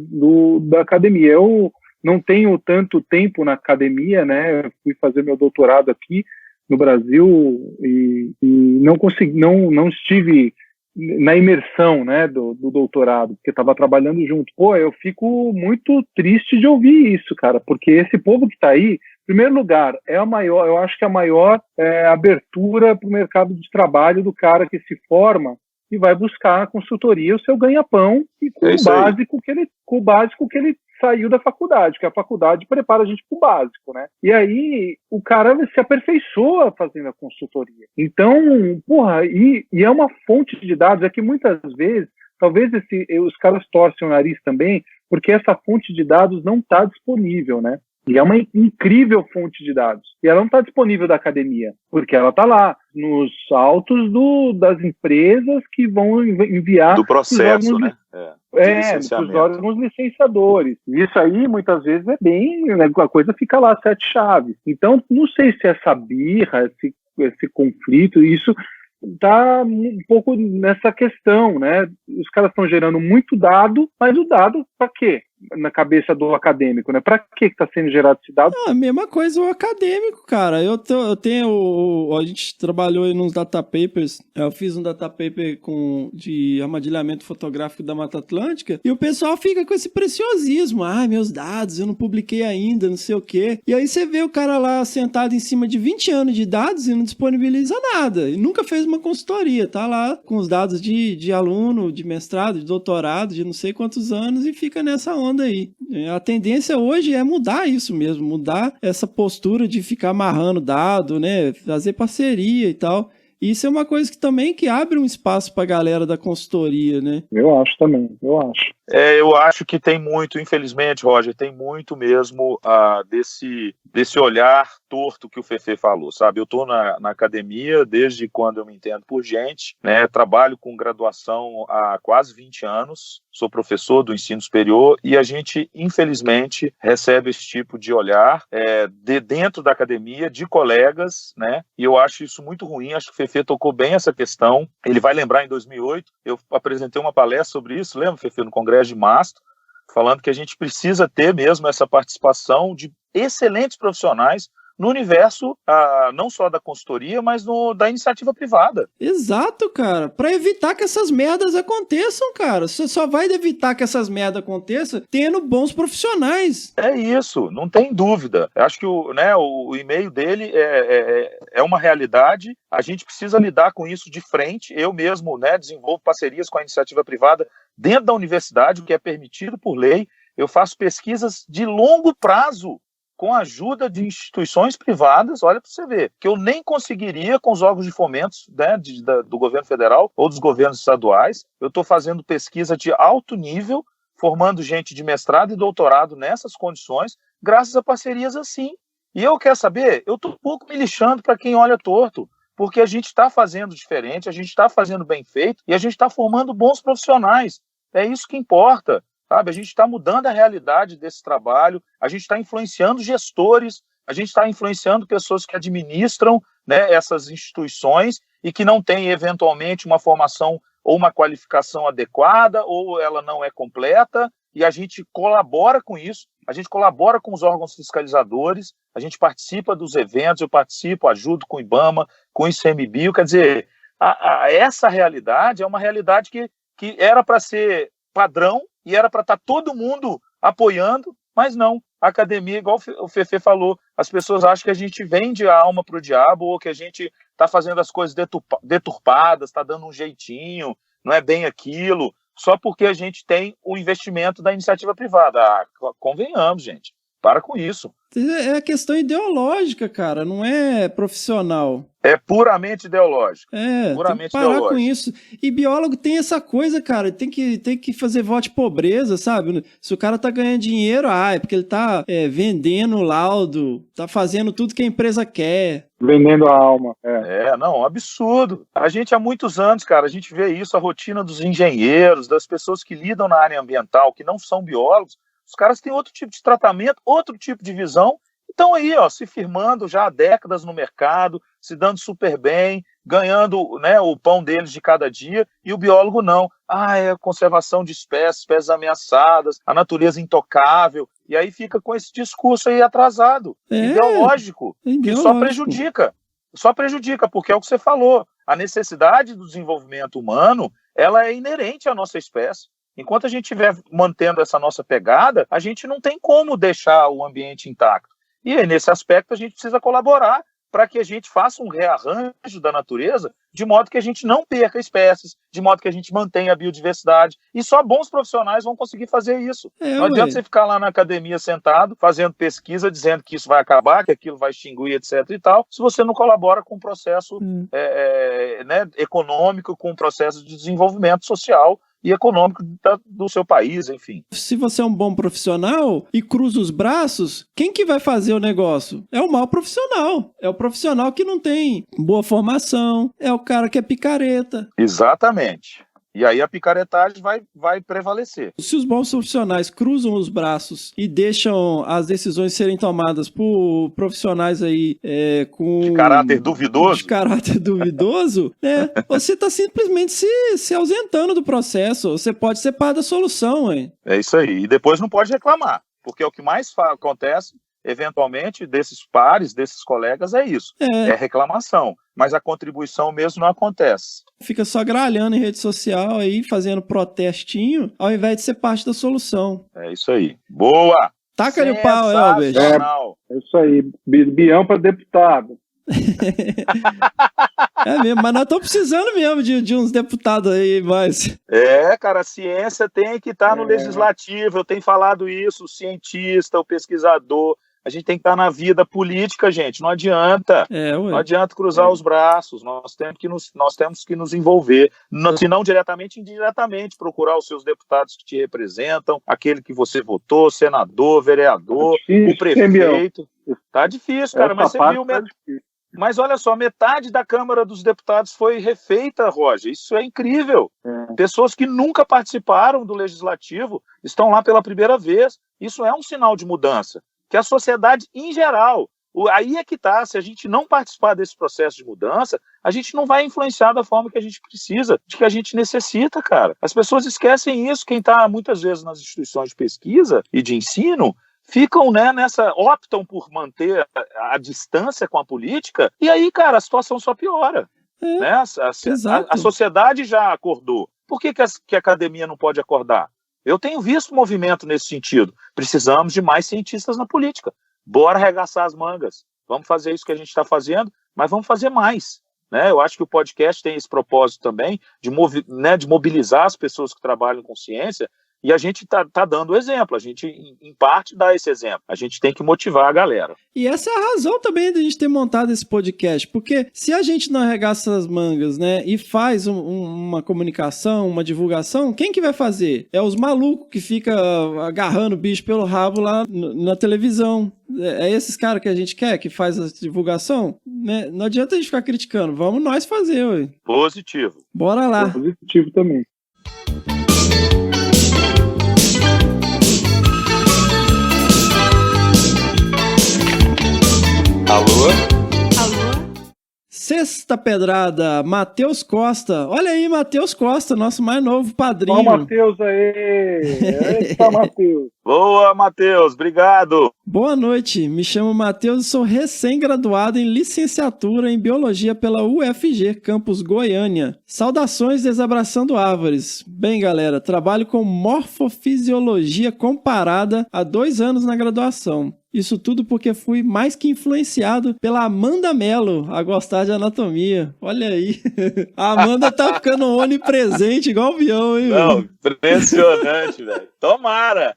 da academia. Eu não tenho tanto tempo na academia, né? Eu fui fazer meu doutorado aqui no Brasil e não estive na imersão, né, do doutorado, porque estava trabalhando junto. Pô, eu fico muito triste de ouvir isso, cara, porque esse povo que está aí, em primeiro lugar, eu acho que a maior abertura para o mercado de trabalho do cara que se forma e vai buscar na consultoria o seu ganha-pão e com o básico que ele saiu da faculdade, porque a faculdade prepara a gente para o básico, né? E aí o cara se aperfeiçoa fazendo a consultoria. Então, porra, e é uma fonte de dados, é que muitas vezes, talvez os caras torcem o nariz também, porque essa fonte de dados não está disponível, né? E é uma incrível fonte de dados. E ela não está disponível da academia, porque ela está lá, nos autos das empresas que vão enviar... Do processo, né? Dos órgãos licenciadores. Isso aí, muitas vezes, é bem... A coisa fica lá, 7 chaves. Então, não sei se essa birra, esse conflito, isso está um pouco nessa questão, né? Os caras estão gerando muito dado, mas o dado para quê? Na cabeça do acadêmico, né? Para que está sendo gerado esse dado? A mesma coisa o acadêmico, cara. Eu tenho... A gente trabalhou aí nos data papers. Eu fiz um data paper de armadilhamento fotográfico da Mata Atlântica e o pessoal fica com esse preciosismo. Meus dados, eu não publiquei ainda, não sei o quê. E aí você vê o cara lá sentado em cima de 20 anos de dados e não disponibiliza nada. E nunca fez uma consultoria. Tá lá com os dados de aluno, de mestrado, de doutorado, de não sei quantos anos e fica nessa onda aí. A tendência hoje é mudar isso mesmo, mudar essa postura de ficar amarrando dado, né, fazer parceria e tal. Isso é uma coisa que abre um espaço para a galera da consultoria, né? Eu acho também, eu acho. Eu acho que tem muito, infelizmente, Roger, tem muito mesmo desse olhar torto que o Fefe falou, sabe? Eu estou na academia desde quando eu me entendo por gente, né? Trabalho com graduação há quase 20 anos, sou professor do ensino superior e a gente, infelizmente, recebe esse tipo de olhar de dentro da academia, de colegas, né? E eu acho isso muito ruim, acho que o Fefe tocou bem essa questão. Ele vai lembrar, em 2008, eu apresentei uma palestra sobre isso, lembra, Fefe, no Congresso de Mastro, falando que a gente precisa ter mesmo essa participação de excelentes profissionais no universo, não só da consultoria, mas da iniciativa privada. Exato, cara. Para evitar que essas merdas aconteçam, cara. Você só vai evitar que essas merdas aconteçam tendo bons profissionais. É isso, não tem dúvida. Eu acho que o e-mail dele é uma realidade. A gente precisa lidar com isso de frente. Eu mesmo, né, desenvolvo parcerias com a iniciativa privada dentro da universidade, o que é permitido por lei. Eu faço pesquisas de longo prazo com a ajuda de instituições privadas, olha para você ver, que eu nem conseguiria com os órgãos de fomento, né, do governo federal ou dos governos estaduais. Eu estou fazendo pesquisa de alto nível, formando gente de mestrado e doutorado nessas condições, graças a parcerias assim. E eu quero saber, eu estou um pouco me lixando para quem olha torto, porque a gente está fazendo diferente, a gente está fazendo bem feito e a gente está formando bons profissionais. É isso que importa. Sabe, a gente está mudando a realidade desse trabalho, a gente está influenciando gestores, a gente está influenciando pessoas que administram, né, essas instituições e que não têm, eventualmente, uma formação ou uma qualificação adequada, ou ela não é completa, e a gente colabora com isso, a gente colabora com os órgãos fiscalizadores, a gente participa dos eventos, eu participo, ajudo com o IBAMA, com o ICMBio, quer dizer, essa realidade é uma realidade que era para ser padrão, e era para estar todo mundo apoiando, mas não. A academia, igual o Fefe falou, as pessoas acham que a gente vende a alma para o diabo ou que a gente está fazendo as coisas deturpadas, está dando um jeitinho, não é bem aquilo, só porque a gente tem o investimento da iniciativa privada. Convenhamos, gente. Para com isso. É questão ideológica, cara, não é profissional. É puramente ideológico. Puramente tem que parar com isso. E biólogo tem essa coisa, cara, tem que fazer voto de pobreza, sabe? Se o cara tá ganhando dinheiro, é porque ele tá vendendo laudo, tá fazendo tudo que a empresa quer. Vendendo a alma. Não, absurdo. A gente há muitos anos, cara, a gente vê isso, a rotina dos engenheiros, das pessoas que lidam na área ambiental, que não são biólogos. Os caras têm outro tipo de tratamento, outro tipo de visão, estão aí, se firmando já há décadas no mercado, se dando super bem, ganhando, né, o pão deles de cada dia, e o biólogo não. é conservação de espécies ameaçadas, a natureza intocável, e aí fica com esse discurso aí atrasado, ideológico, que só prejudica, porque é o que você falou, a necessidade do desenvolvimento humano, ela é inerente à nossa espécie. Enquanto a gente estiver mantendo essa nossa pegada, a gente não tem como deixar o ambiente intacto. E aí, nesse aspecto, a gente precisa colaborar para que a gente faça um rearranjo da natureza, de modo que a gente não perca espécies, de modo que a gente mantenha a biodiversidade. E só bons profissionais vão conseguir fazer isso. Não adianta você ficar lá na academia sentado, fazendo pesquisa, dizendo que isso vai acabar, que aquilo vai extinguir, etc. e tal, se você não colabora com o processo econômico, com o processo de desenvolvimento social e econômico do seu país, enfim. Se você é um bom profissional e cruza os braços, quem que vai fazer o negócio? É o mau profissional. É o profissional que não tem boa formação, é o cara que é picareta. Exatamente. E aí a picaretagem vai prevalecer. Se os bons profissionais cruzam os braços e deixam as decisões serem tomadas por profissionais aí de caráter duvidoso. De caráter duvidoso, né? Você está simplesmente se ausentando do processo. Você pode ser parte da solução, hein? É isso aí. E depois não pode reclamar, porque o que mais acontece, eventualmente, desses pares, desses colegas, é isso. É reclamação. Mas a contribuição mesmo não acontece. Fica só gralhando em rede social aí, fazendo protestinho, ao invés de ser parte da solução. É isso aí. Boa! Taca-lhe o pau, Elber. É isso aí. Bião para deputado. É mesmo, mas nós estamos precisando mesmo de uns deputados aí mais. Cara, a ciência tem que estar no legislativo. Eu tenho falado isso, o cientista, o pesquisador. A gente tem que estar na vida política, gente. Não adianta. Não adianta cruzar os braços. Nós temos que nos envolver. Se não diretamente, indiretamente. Procurar os seus deputados que te representam, aquele que você votou, senador, vereador, o prefeito. Tá difícil, cara. Mas você viu... Mas olha só, metade da Câmara dos Deputados foi refeita, Roger. Isso é incrível. Pessoas que nunca participaram do Legislativo estão lá pela primeira vez. Isso é um sinal de mudança. Que a sociedade, em geral, aí é que está, se a gente não participar desse processo de mudança, a gente não vai influenciar da forma que a gente precisa, de que a gente necessita, cara. As pessoas esquecem isso, quem está muitas vezes nas instituições de pesquisa e de ensino, ficam optam por manter a distância com a política, e aí, cara, a situação só piora. A sociedade já acordou. Por que a academia não pode acordar? Eu tenho visto movimento nesse sentido. Precisamos de mais cientistas na política. Bora arregaçar as mangas. Vamos fazer isso que a gente está fazendo, mas vamos fazer mais. Eu acho que o podcast tem esse propósito também de mobilizar as pessoas que trabalham com ciência, e a gente tá dando exemplo, a gente, em parte, dá esse exemplo. A gente tem que motivar a galera. E essa é a razão também de a gente ter montado esse podcast, porque se a gente não arregaça as mangas, e faz uma comunicação, uma divulgação, quem que vai fazer? É os malucos que ficam agarrando o bicho pelo rabo lá na televisão. É esses caras que a gente quer, que faz a divulgação, Não adianta a gente ficar criticando, vamos nós fazer, ué. Positivo. Bora lá. Positivo também. Alô? Sexta pedrada, Matheus Costa. Olha aí, Matheus Costa, nosso mais novo padrinho. Ó, Matheus aí. Eita, Matheus. Boa, Matheus. Obrigado. Boa noite. Me chamo Matheus e sou recém-graduado em licenciatura em Biologia pela UFG, campus Goiânia. Saudações Desabraçando Árvores. Bem, galera, trabalho com morfofisiologia comparada há 2 anos na graduação. Isso tudo porque fui mais que influenciado pela Amanda Mello a gostar de anatomia. Olha aí. A Amanda tá ficando onipresente igual o Bião, hein? Não, impressionante, velho. Tomara.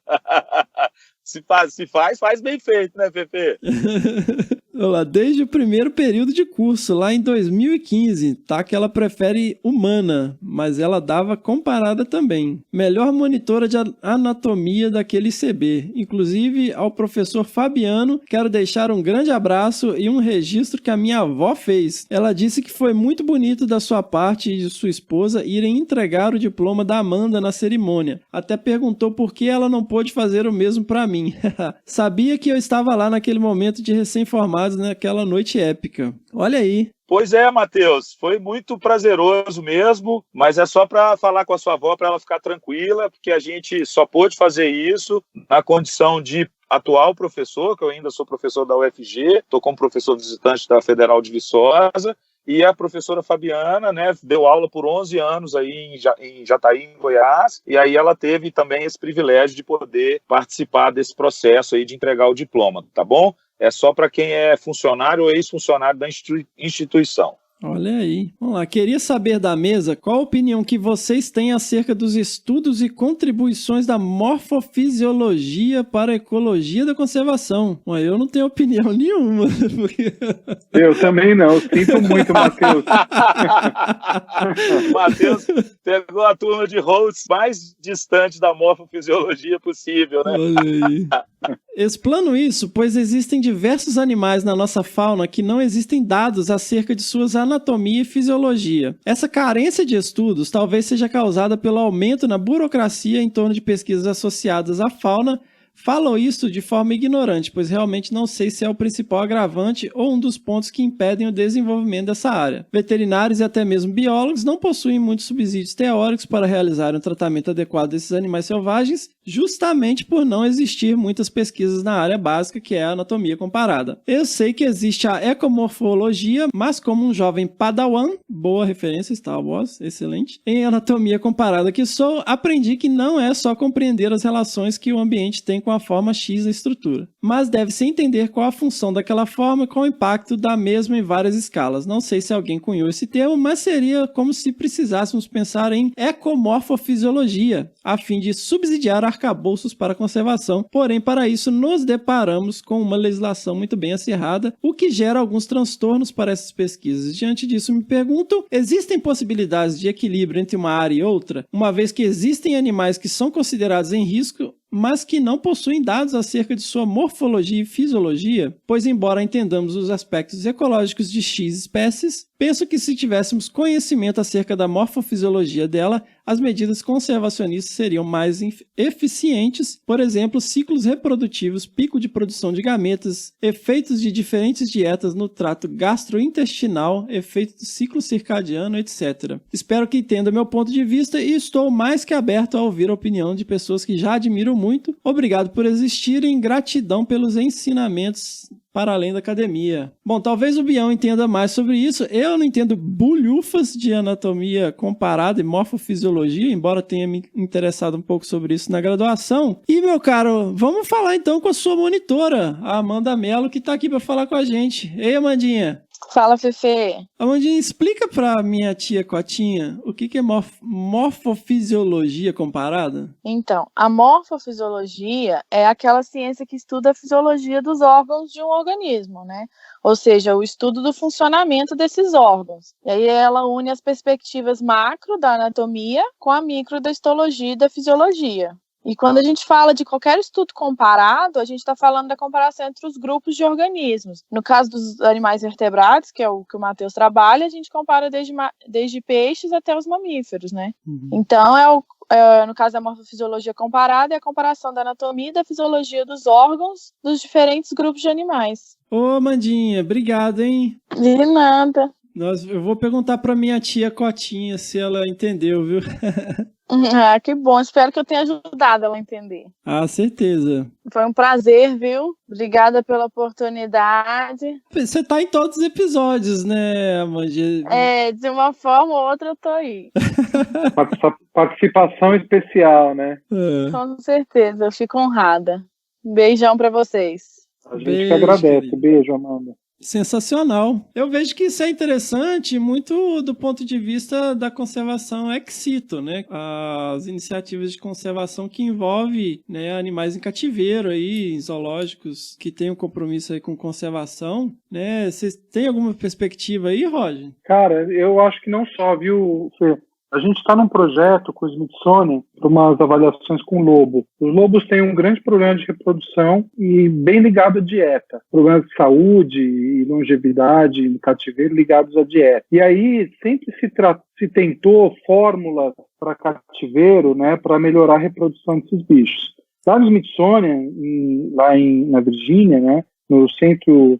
Se faz bem feito, né, Pepe? Desde o primeiro período de curso, lá em 2015, tá que ela prefere humana, mas ela dava comparada também. Melhor monitora de anatomia daquele ICB. Inclusive, ao professor Fabiano, quero deixar um grande abraço e um registro que a minha avó fez. Ela disse que foi muito bonito da sua parte e de sua esposa irem entregar o diploma da Amanda na cerimônia. Até perguntou por que ela não pôde fazer o mesmo para mim. Sabia que eu estava lá naquele momento de recém-formados naquela noite épica. Olha aí. Pois é, Matheus, foi muito prazeroso mesmo, mas é só para falar com a sua avó para ela ficar tranquila, porque a gente só pôde fazer isso na condição de atual professor, que eu ainda sou professor da UFG, estou como professor visitante da Federal de Viçosa, e a professora Fabiana, né, deu aula por 11 anos aí em Jataí, em Goiás, e aí ela teve também esse privilégio de poder participar desse processo aí de entregar o diploma, tá bom? É só para quem é funcionário ou ex-funcionário da instituição. Olha aí. Vamos lá. Queria saber da mesa qual a opinião que vocês têm acerca dos estudos e contribuições da morfofisiologia para a ecologia da conservação. Bom, eu não tenho opinião nenhuma. Eu também não. Sinto muito, Matheus. Matheus pegou a turma de hosts mais distante da morfofisiologia possível, né? Olha aí. Explano isso, pois existem diversos animais na nossa fauna que não existem dados acerca de suas anatomia e fisiologia. Essa carência de estudos talvez seja causada pelo aumento na burocracia em torno de pesquisas associadas à fauna. Falo isso de forma ignorante, pois realmente não sei se é o principal agravante ou um dos pontos que impedem o desenvolvimento dessa área. Veterinários e até mesmo biólogos não possuem muitos subsídios teóricos para realizar um tratamento adequado desses animais selvagens, justamente por não existir muitas pesquisas na área básica, que é a anatomia comparada. Eu sei que existe a ecomorfologia, mas como um jovem padawan, boa referência, Star Wars, excelente, em anatomia comparada que sou, aprendi que não é só compreender as relações que o ambiente tem com a forma X da estrutura, mas deve-se entender qual a função daquela forma e qual o impacto da mesma em várias escalas. Não sei se alguém cunhou esse termo, mas seria como se precisássemos pensar em ecomorfofisiologia, a fim de subsidiar arcabouços para a conservação. Porém, para isso, nos deparamos com uma legislação muito bem acirrada, o que gera alguns transtornos para essas pesquisas. Diante disso, me pergunto, existem possibilidades de equilíbrio entre uma área e outra, uma vez que existem animais que são considerados em risco, mas que não possuem dados acerca de sua morfologia e fisiologia, pois embora entendamos os aspectos ecológicos de X espécies, penso que se tivéssemos conhecimento acerca da morfofisiologia dela, as medidas conservacionistas seriam mais eficientes, por exemplo, ciclos reprodutivos, pico de produção de gametas, efeitos de diferentes dietas no trato gastrointestinal, efeito do ciclo circadiano, etc. Espero que entenda meu ponto de vista e estou mais que aberto a ouvir a opinião de pessoas que já admiro muito. Obrigado por existirem, gratidão pelos ensinamentos para além da academia. Bom, talvez o Bião entenda mais sobre isso. Eu não entendo bulhufas de anatomia comparada e morfofisiologia, embora tenha me interessado um pouco sobre isso na graduação. E, meu caro, vamos falar então com a sua monitora, a Amanda Mello, que está aqui para falar com a gente. Ei, Amandinha. Fala, Fefe. Amandinha, explica pra minha tia Cotinha o que é morfofisiologia comparada? Então, a morfofisiologia é aquela ciência que estuda a fisiologia dos órgãos de um organismo, né? Ou seja, o estudo do funcionamento desses órgãos. E aí ela une as perspectivas macro da anatomia com a micro da histologia e da fisiologia. E quando a gente fala de qualquer estudo comparado, a gente está falando da comparação entre os grupos de organismos. No caso dos animais vertebrados, que é o que o Matheus trabalha, a gente compara desde peixes até os mamíferos, né? Uhum. Então, no caso da morfofisiologia comparada, é a comparação da anatomia e da fisiologia dos órgãos dos diferentes grupos de animais. Ô, Amandinha, obrigado, hein? De nada. Eu vou perguntar para minha tia Cotinha se ela entendeu, viu? Ah, que bom. Espero que eu tenha ajudado ela a entender. Ah, certeza. Foi um prazer, viu? Obrigada pela oportunidade. Você tá em todos os episódios, né, Amandinha? De uma forma ou outra eu tô aí. Participação especial, né? Com certeza, eu fico honrada. Um beijão pra vocês. A gente que agradece. Querido. Beijo, Amanda. Sensacional. Eu vejo que isso é interessante muito do ponto de vista da conservação ex situ, né? As iniciativas de conservação que envolvem, né, animais em cativeiro aí, em zoológicos que têm um compromisso aí com conservação, né? Vocês têm alguma perspectiva aí, Roger? Cara, eu acho que não só, viu, Fê? A gente está num projeto com o Smithsonian para umas avaliações com lobo. Os lobos têm um grande problema de reprodução e bem ligado à dieta. Problemas de saúde e longevidade no cativeiro ligados à dieta. E aí sempre se tentou fórmulas para cativeiro, né, para melhorar a reprodução desses bichos. Lá no Smithsonian, na Virgínia, né, no Centro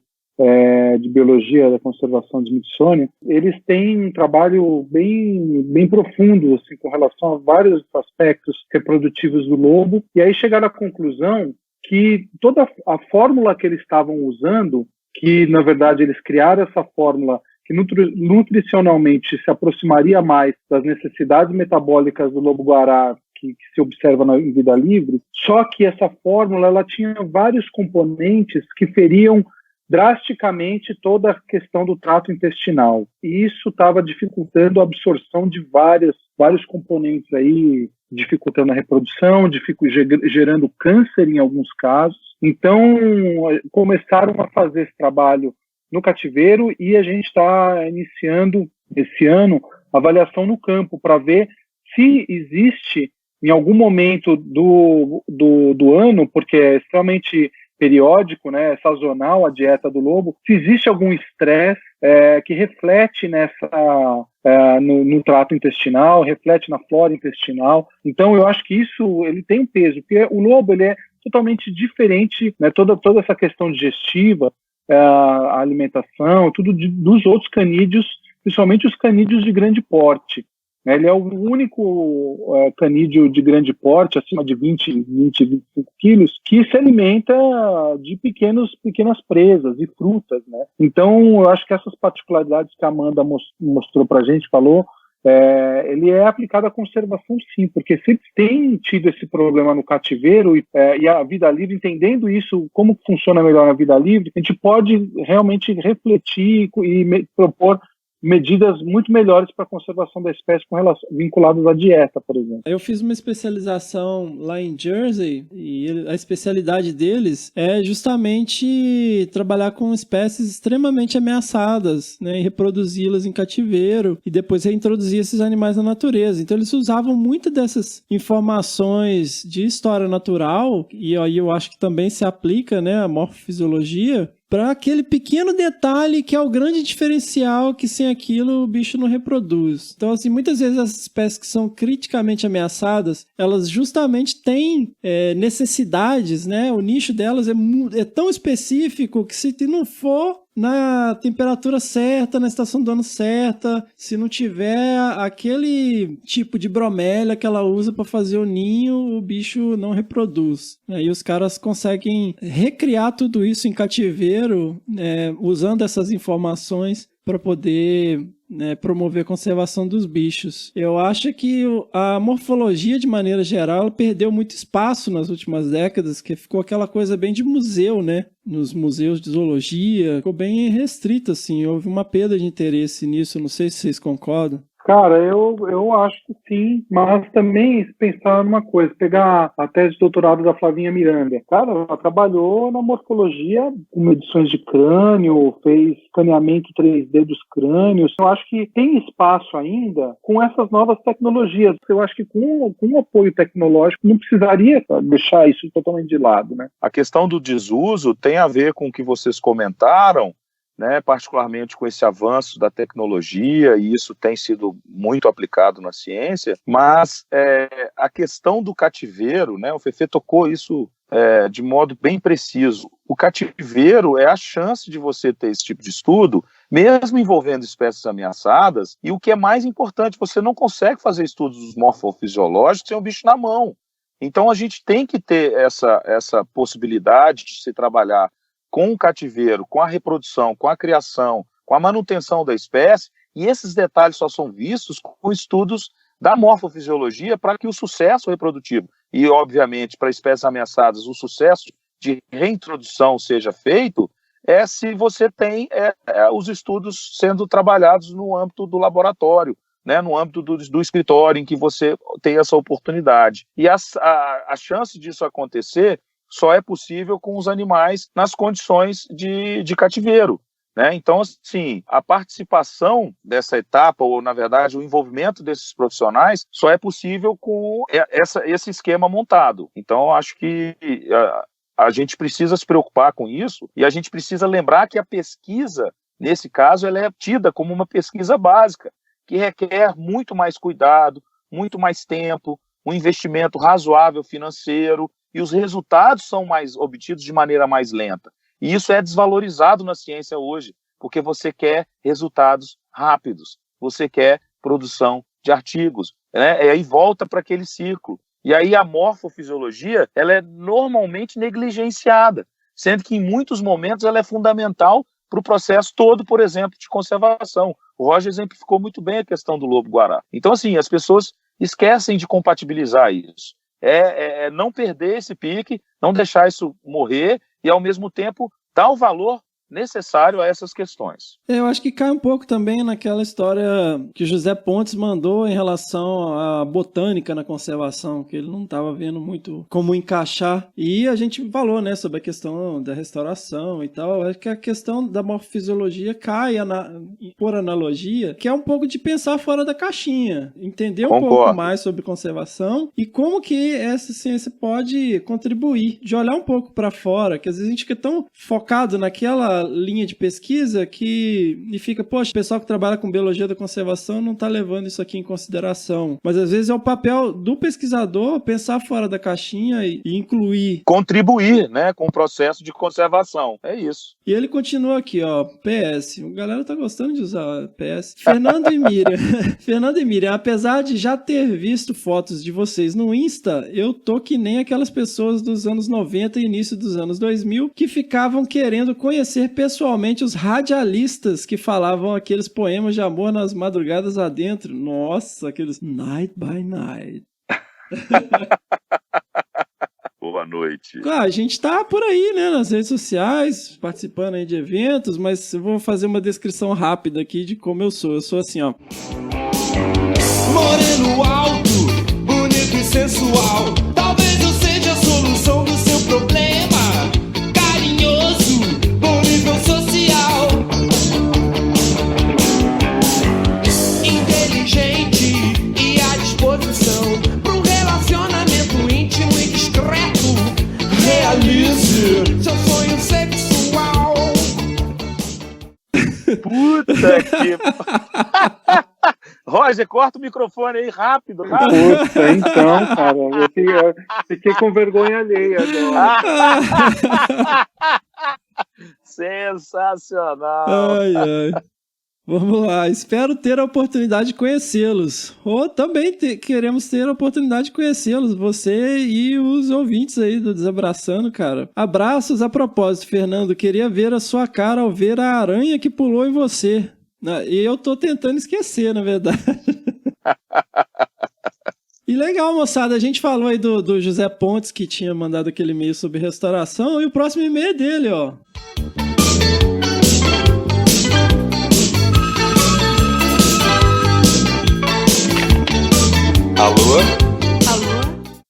de Biologia da Conservação de Smithsonian, eles têm um trabalho bem profundo assim, com relação a vários aspectos reprodutivos do lobo, e aí chegaram à conclusão que toda a fórmula que eles estavam usando, que na verdade eles criaram essa fórmula que nutricionalmente se aproximaria mais das necessidades metabólicas do lobo-guará que se observa em vida livre, só que essa fórmula ela tinha vários componentes que feriam drasticamente toda a questão do trato intestinal. E isso estava dificultando a absorção de vários componentes aí, dificultando a reprodução, gerando câncer em alguns casos. Então, começaram a fazer esse trabalho no cativeiro e a gente está iniciando esse ano a avaliação no campo para ver se existe em algum momento do ano, porque é extremamente periódico, né, sazonal a dieta do lobo, se existe algum estresse que reflete no trato intestinal, reflete na flora intestinal. Então eu acho que isso ele tem um peso, porque o lobo ele é totalmente diferente, né, toda essa questão digestiva, a alimentação, tudo dos outros canídeos, principalmente os canídeos de grande porte. Ele é o único canídeo de grande porte, acima de 25 quilos, que se alimenta de pequenas presas e frutas, né? Então, eu acho que essas particularidades que a Amanda mostrou para a gente, falou, ele é aplicado à conservação sim, porque se tem tido esse problema no cativeiro e a vida livre, entendendo isso, como funciona melhor a vida livre, a gente pode realmente refletir e propor medidas muito melhores para a conservação da espécie vinculadas à dieta, por exemplo. Eu fiz uma especialização lá em Jersey e a especialidade deles é justamente trabalhar com espécies extremamente ameaçadas, né, e reproduzi-las em cativeiro e depois reintroduzir esses animais na natureza. Então eles usavam muito dessas informações de história natural, e aí eu acho que também se aplica, né, a morfofisiologia, para aquele pequeno detalhe que é o grande diferencial, que sem aquilo o bicho não reproduz. Então, assim, muitas vezes as espécies que são criticamente ameaçadas, elas justamente têm necessidades, né? O nicho delas é tão específico que se não for na temperatura certa, na estação do ano certa, se não tiver aquele tipo de bromélia que ela usa para fazer o ninho, o bicho não reproduz. Aí os caras conseguem recriar tudo isso em cativeiro, usando essas informações para poder promover a conservação dos bichos. Eu acho que a morfologia, de maneira geral, perdeu muito espaço nas últimas décadas, que ficou aquela coisa bem de museu, né? Nos museus de zoologia, ficou bem restrito, assim, houve uma perda de interesse nisso, não sei se vocês concordam. Cara, eu acho que sim, mas também pensar numa coisa, pegar a tese de doutorado da Flavinha Miranda. Cara, ela trabalhou na morfologia com medições de crânio, fez escaneamento 3D dos crânios. Eu acho que tem espaço ainda com essas novas tecnologias. Eu acho que com o apoio tecnológico não precisaria deixar isso totalmente de lado, né? A questão do desuso tem a ver com o que vocês comentaram, né, particularmente com esse avanço da tecnologia, e isso tem sido muito aplicado na ciência, mas a questão do cativeiro, né, o Fefe tocou isso de modo bem preciso. O cativeiro é a chance de você ter esse tipo de estudo, mesmo envolvendo espécies ameaçadas, e o que é mais importante, você não consegue fazer estudos morfofisiológicos sem o bicho na mão. Então a gente tem que ter essa possibilidade de se trabalhar com o cativeiro, com a reprodução, com a criação, com a manutenção da espécie, e esses detalhes só são vistos com estudos da morfofisiologia para que o sucesso reprodutivo, e obviamente para espécies ameaçadas o sucesso de reintrodução seja feito, se você tem os estudos sendo trabalhados no âmbito do laboratório, né, no âmbito do escritório em que você tem essa oportunidade. E a chance disso acontecer só é possível com os animais nas condições de cativeiro, né? Então, assim, a participação dessa etapa, ou, na verdade, o envolvimento desses profissionais só é possível com esse esquema montado. Então, acho que a gente precisa se preocupar com isso, e a gente precisa lembrar que a pesquisa, nesse caso, ela é tida como uma pesquisa básica, que requer muito mais cuidado, muito mais tempo, um investimento razoável financeiro, e os resultados são obtidos de maneira mais lenta. E isso é desvalorizado na ciência hoje, porque você quer resultados rápidos, você quer produção de artigos, né? E aí volta para aquele ciclo. E aí a morfofisiologia, ela é normalmente negligenciada, sendo que em muitos momentos ela é fundamental para o processo todo, por exemplo, de conservação. O Roger exemplificou muito bem a questão do lobo-guará. Então, assim, as pessoas esquecem de compatibilizar isso. Não perder esse pique, não deixar isso morrer e, ao mesmo tempo, dar o valor necessário a essas questões. Eu acho que cai um pouco também naquela história que José Pontes mandou em relação à botânica na conservação, que ele não estava vendo muito como encaixar. E a gente falou, né, sobre a questão da restauração e tal. Acho que a questão da morfofisiologia cai, por analogia, que é um pouco de pensar fora da caixinha, entender um pouco mais sobre conservação e como que essa ciência pode contribuir, de olhar um pouco para fora, que às vezes a gente fica tão focado naquela linha de pesquisa e fica, poxa, o pessoal que trabalha com biologia da conservação não está levando isso aqui em consideração. Mas às vezes é o papel do pesquisador pensar fora da caixinha e incluir. Contribuir, né, com o processo de conservação. É isso. E ele continua aqui, ó, PS. A galera tá gostando de usar PS. Fernando e Miriam. Fernando e Miriam, apesar de já ter visto fotos de vocês no Insta, eu tô que nem aquelas pessoas dos anos 90 e início dos anos 2000 que ficavam querendo conhecer pessoalmente os radialistas que falavam aqueles poemas de amor nas madrugadas adentro. Nossa, aqueles Night by Night. Boa noite. A gente tá por aí, né, nas redes sociais, participando aí de eventos, mas eu vou fazer uma descrição rápida aqui de como eu sou. Eu sou assim, ó. Moreno alto, bonito e sensual. Talvez eu seja a solução do seu problema. Carinhoso, bom nível social. Inteligente e à disposição para um relacionamento íntimo e discreto. Realize seu sonho sexual. Puta que... Roger, corta o microfone aí, rápido. Puta, então, cara, eu fiquei com vergonha alheia agora. Sensacional. Ai, ai. Vamos lá, espero ter a oportunidade de conhecê-los. Ou também queremos ter a oportunidade de conhecê-los, você e os ouvintes aí do Desabraçando, cara. Abraços a propósito, Fernando, queria ver a sua cara ao ver a aranha que pulou em você. E eu tô tentando esquecer, na verdade. E legal, moçada, a gente falou aí do José Pontes, que tinha mandado aquele e-mail sobre restauração, e o próximo e-mail é dele, ó. Alô?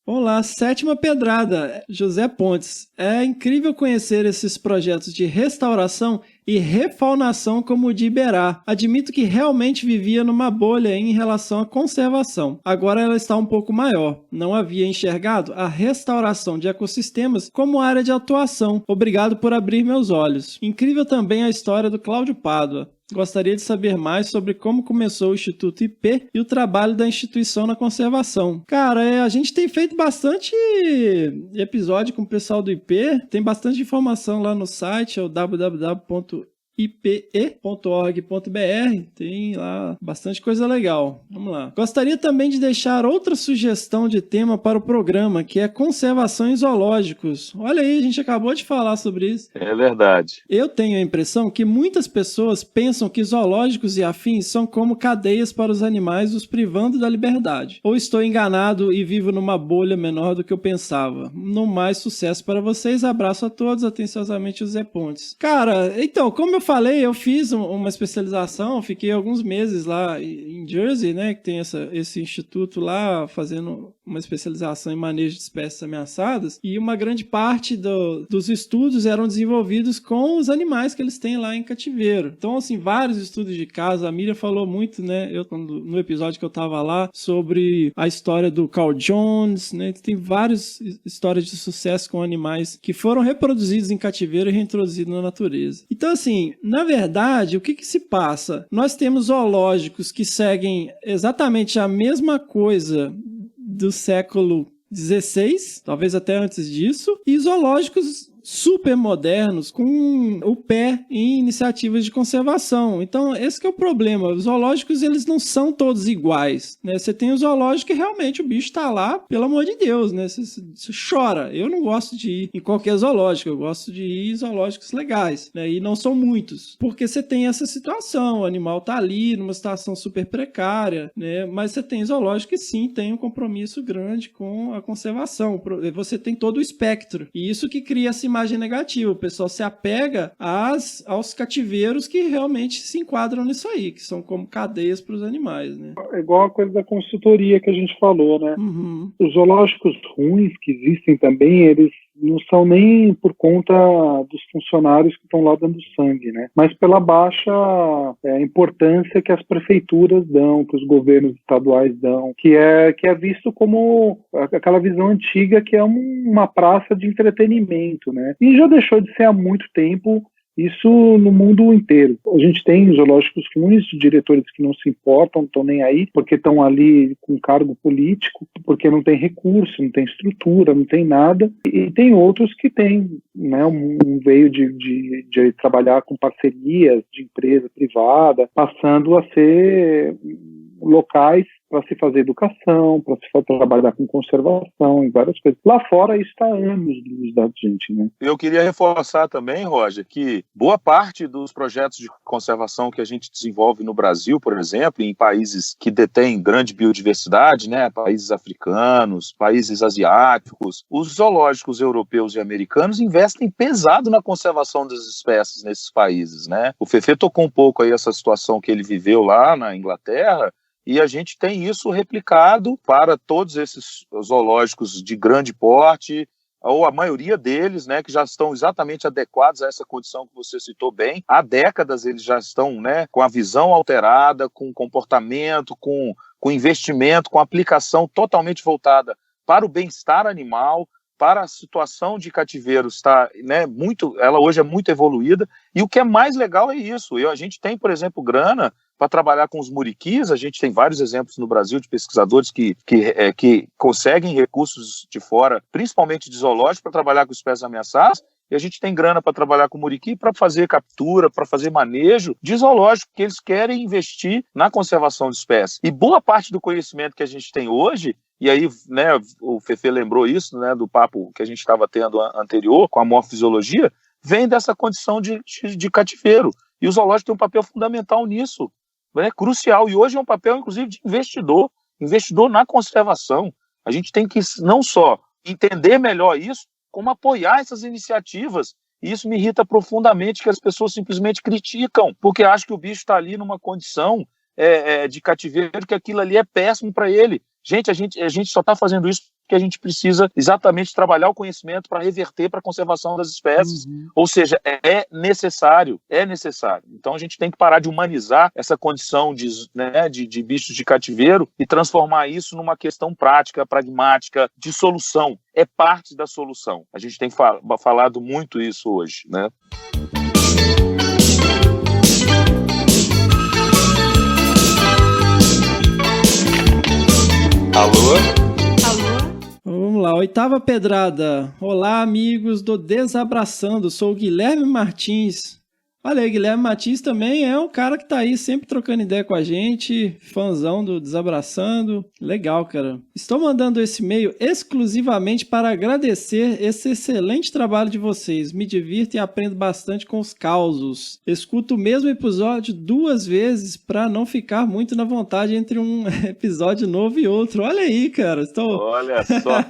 Olá, sétima pedrada, José Pontes. É incrível conhecer esses projetos de restauração e refaunação como o de Iberá. Admito que realmente vivia numa bolha em relação à conservação. Agora ela está um pouco maior. Não havia enxergado a restauração de ecossistemas como área de atuação. Obrigado por abrir meus olhos. Incrível também a história do Cláudio Pádua. Gostaria de saber mais sobre como começou o Instituto IP e o trabalho da instituição na conservação. Cara, a gente tem feito bastante episódio com o pessoal do IP, tem bastante informação lá no site, é o www.ipe.org.br, tem lá bastante coisa legal. Vamos lá. Gostaria também de deixar outra sugestão de tema para o programa, que é conservação em zoológicos. Olha aí, a gente acabou de falar sobre isso. É verdade. Eu tenho a impressão que muitas pessoas pensam que zoológicos e afins são como cadeias para os animais, os privando da liberdade. Ou estou enganado e vivo numa bolha menor do que eu pensava. No mais, sucesso para vocês. Abraço a todos. Atenciosamente, José Pontes. Cara, então, como eu falei, eu fiz uma especialização, fiquei alguns meses lá em Jersey, né, que tem esse instituto lá, fazendo uma especialização em manejo de espécies ameaçadas, e uma grande parte dos estudos eram desenvolvidos com os animais que eles têm lá em cativeiro. Então, assim, vários estudos de caso, a Miriam falou muito, né, no episódio que eu tava lá, sobre a história do Carl Jones, né, tem várias histórias de sucesso com animais que foram reproduzidos em cativeiro e reintroduzidos na natureza. Então, assim, na verdade, o que se passa? Nós temos zoológicos que seguem exatamente a mesma coisa do século XVI, talvez até antes disso, e zoológicos super modernos com o pé em iniciativas de conservação. Então, esse que é o problema. Os zoológicos, eles não são todos iguais, né? Você tem o zoológico que realmente o bicho tá lá, pelo amor de Deus, né? Você chora. Eu não gosto de ir em qualquer zoológico, eu gosto de ir em zoológicos legais, né? E não são muitos, porque você tem essa situação, o animal tá ali numa situação super precária, né? Mas você tem zoológico que sim, tem um compromisso grande com a conservação. Você tem todo o espectro, e isso que cria essa imagem negativa. O pessoal se apega aos cativeiros que realmente se enquadram nisso aí, que são como cadeias para os animais, né? É igual a coisa da consultoria que a gente falou, né? Uhum. Os zoológicos ruins que existem também, eles não são nem por conta dos funcionários que estão lá dando sangue, né? Mas pela baixa importância que as prefeituras dão, que os governos estaduais dão, que é visto como aquela visão antiga que é uma praça de entretenimento, né? E já deixou de ser há muito tempo. Isso no mundo inteiro. A gente tem zoológicos ruins, diretores que não se importam, não estão nem aí, porque estão ali com cargo político, porque não tem recurso, não tem estrutura, não tem nada. E tem outros que têm, né, um veio de trabalhar com parcerias de empresa privada, passando a ser locais para se fazer educação, para se trabalhar com conservação e várias coisas. Lá fora isso está anos luz da gente, né? Eu queria reforçar também, Roger, que boa parte dos projetos de conservação que a gente desenvolve no Brasil, por exemplo, em países que detêm grande biodiversidade, né, países africanos, países asiáticos, os zoológicos europeus e americanos investem pesado na conservação das espécies nesses países, né? O Fefe tocou um pouco aí essa situação que ele viveu lá na Inglaterra, e a gente tem isso replicado para todos esses zoológicos de grande porte, ou a maioria deles, né, que já estão exatamente adequados a essa condição que você citou bem. Há décadas eles já estão, né, com a visão alterada, com comportamento, com investimento, com aplicação totalmente voltada para o bem-estar animal, para a situação de cativeiro está, né, ela hoje é muito evoluída, e o que é mais legal é isso. A gente tem, por exemplo, grana para trabalhar com os muriquis. A gente tem vários exemplos no Brasil de pesquisadores que conseguem recursos de fora, principalmente de zoológico, para trabalhar com espécies ameaçadas, e a gente tem grana para trabalhar com muriqui, para fazer captura, para fazer manejo de zoológico, que eles querem investir na conservação de espécies. E boa parte do conhecimento que a gente tem hoje, e aí, né, o Fefe lembrou isso, né, do papo que a gente estava tendo anterior com a morfisiologia, vem dessa condição de cativeiro. E o zoológico tem um papel fundamental nisso, né, crucial. E hoje é um papel, inclusive, de investidor na conservação. A gente tem que não só entender melhor isso, como apoiar essas iniciativas. E isso me irrita profundamente, que as pessoas simplesmente criticam, porque acham que o bicho está ali numa condição de cativeiro, que aquilo ali é péssimo para ele. Gente, a gente só está fazendo isso porque a gente precisa exatamente trabalhar o conhecimento para reverter para a conservação das espécies. Uhum. Ou seja, é necessário. Então a gente tem que parar de humanizar essa condição de bichos de cativeiro e transformar isso numa questão prática, pragmática, de solução. É parte da solução. A gente tem falado muito isso hoje, né? Alô? Vamos lá, 8ª pedrada. Olá, amigos do Desabraçando. Sou o Guilherme Martins. Olha aí, Guilherme Martins também é um cara que tá aí sempre trocando ideia com a gente, fãzão do Desabraçando. Legal, cara. Estou mandando esse e-mail exclusivamente para agradecer esse excelente trabalho de vocês. Me divirto e aprendo bastante com os causos. Escuto o mesmo episódio 2 vezes para não ficar muito na vontade entre um episódio novo e outro. Olha aí, cara. Olha só.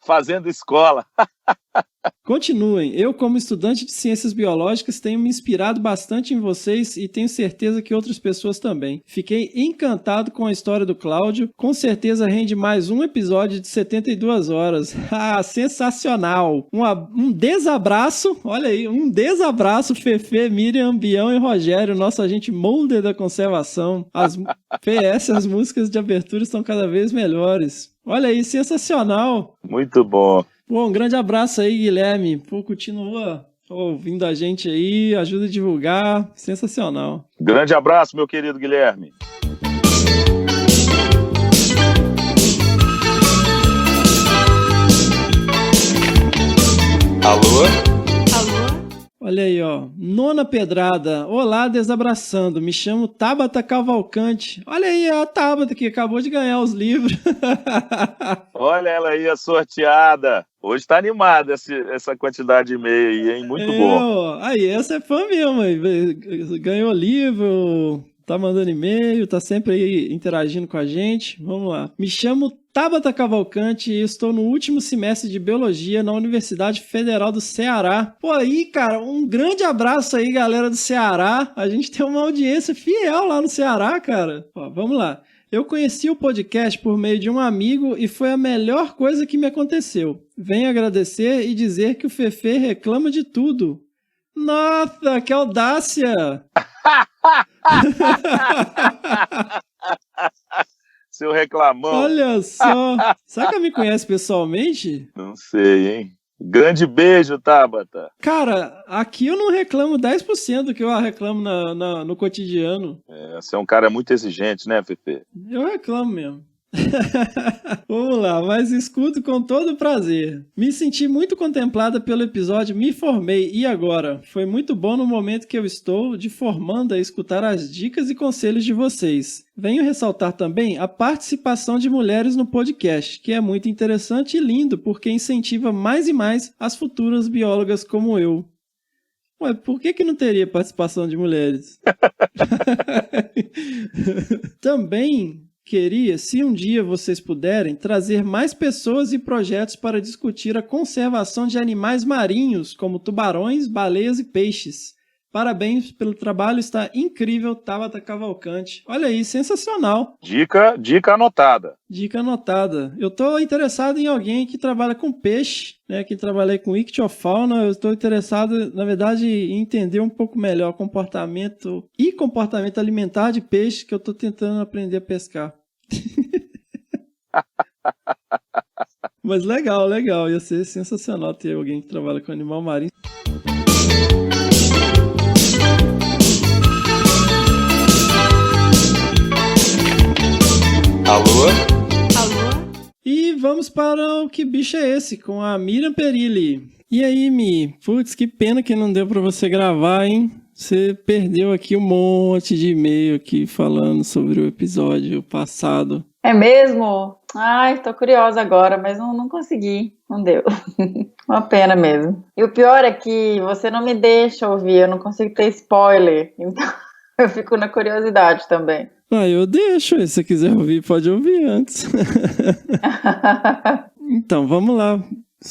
Fazendo escola. Continuem. Eu, como estudante de ciências biológicas, tenho me inspirado bastante em vocês e tenho certeza que outras pessoas também. Fiquei encantado com a história do Cláudio. Com certeza rende mais um episódio de 72 horas. Ah, sensacional! Um desabraço, olha aí, um desabraço, Fefe, Miriam, Bião e Rogério, nosso agente molder da conservação. PS, as músicas de abertura estão cada vez melhores. Olha aí, sensacional! Muito bom! Bom, um grande abraço aí, Guilherme. Pô, continua ouvindo a gente aí, ajuda a divulgar. Sensacional. Grande abraço, meu querido Guilherme. Alô? Olha aí, ó. Nona pedrada. Olá, desabraçando. Me chamo Tabata Cavalcante. Olha aí, a Tabata que acabou de ganhar os livros. Olha ela aí, a sorteada. Hoje tá animada essa quantidade de e-mail aí, hein? Muito bom. Aí, essa é fã mesmo. Aí. Ganhou livro, tá mandando e-mail, tá sempre aí interagindo com a gente. Vamos lá. Me chamo Tabata Cavalcante e estou no último semestre de Biologia na Universidade Federal do Ceará. Pô, aí, cara, um grande abraço aí, galera do Ceará. A gente tem uma audiência fiel lá no Ceará, cara. Ó, vamos lá. Eu conheci o podcast por meio de um amigo e foi a melhor coisa que me aconteceu. Venho agradecer e dizer que o Fefe reclama de tudo. Nossa, que audácia! Seu reclamão. Olha só. Será que ela me conhece pessoalmente? Não sei, hein? Grande beijo, Tabata. Cara, aqui eu não reclamo 10% do que eu reclamo no cotidiano. Você é um cara muito exigente, né, Fefe? Eu reclamo mesmo. Vamos lá, mas escuto com todo prazer. Me senti muito contemplada pelo episódio Me Formei e Agora. Foi muito bom no momento que eu estou de formando a escutar as dicas e conselhos de vocês. Venho ressaltar também a participação de mulheres no podcast, que é muito interessante e lindo porque incentiva mais e mais as futuras biólogas como eu. Ué, por que não teria participação de mulheres? Também queria, se um dia vocês puderem, trazer mais pessoas e projetos para discutir a conservação de animais marinhos, como tubarões, baleias e peixes. Parabéns pelo trabalho, está incrível, Tabata Cavalcante. Olha aí, sensacional. Dica anotada. Dica anotada. Eu estou interessado em alguém que trabalha com peixe, né? Que trabalha com ictiofauna. Eu estou interessado, na verdade, em entender um pouco melhor o comportamento alimentar de peixe, que eu estou tentando aprender a pescar. Mas legal. Ia ser sensacional ter alguém que trabalha com animal marinho. Alô? E vamos para o Que Bicho é Esse? Com a Miriam Perilli. E aí, Mi? Putz, que pena que não deu para você gravar, hein? Você perdeu aqui um monte de e-mail aqui falando sobre o episódio passado. É mesmo? Ai, tô curiosa agora, mas não consegui. Não deu. Uma pena mesmo. E o pior é que você não me deixa ouvir, eu não consigo ter spoiler. Então eu fico na curiosidade também. Ah, eu deixo. Se você quiser ouvir, pode ouvir antes. Então, vamos lá.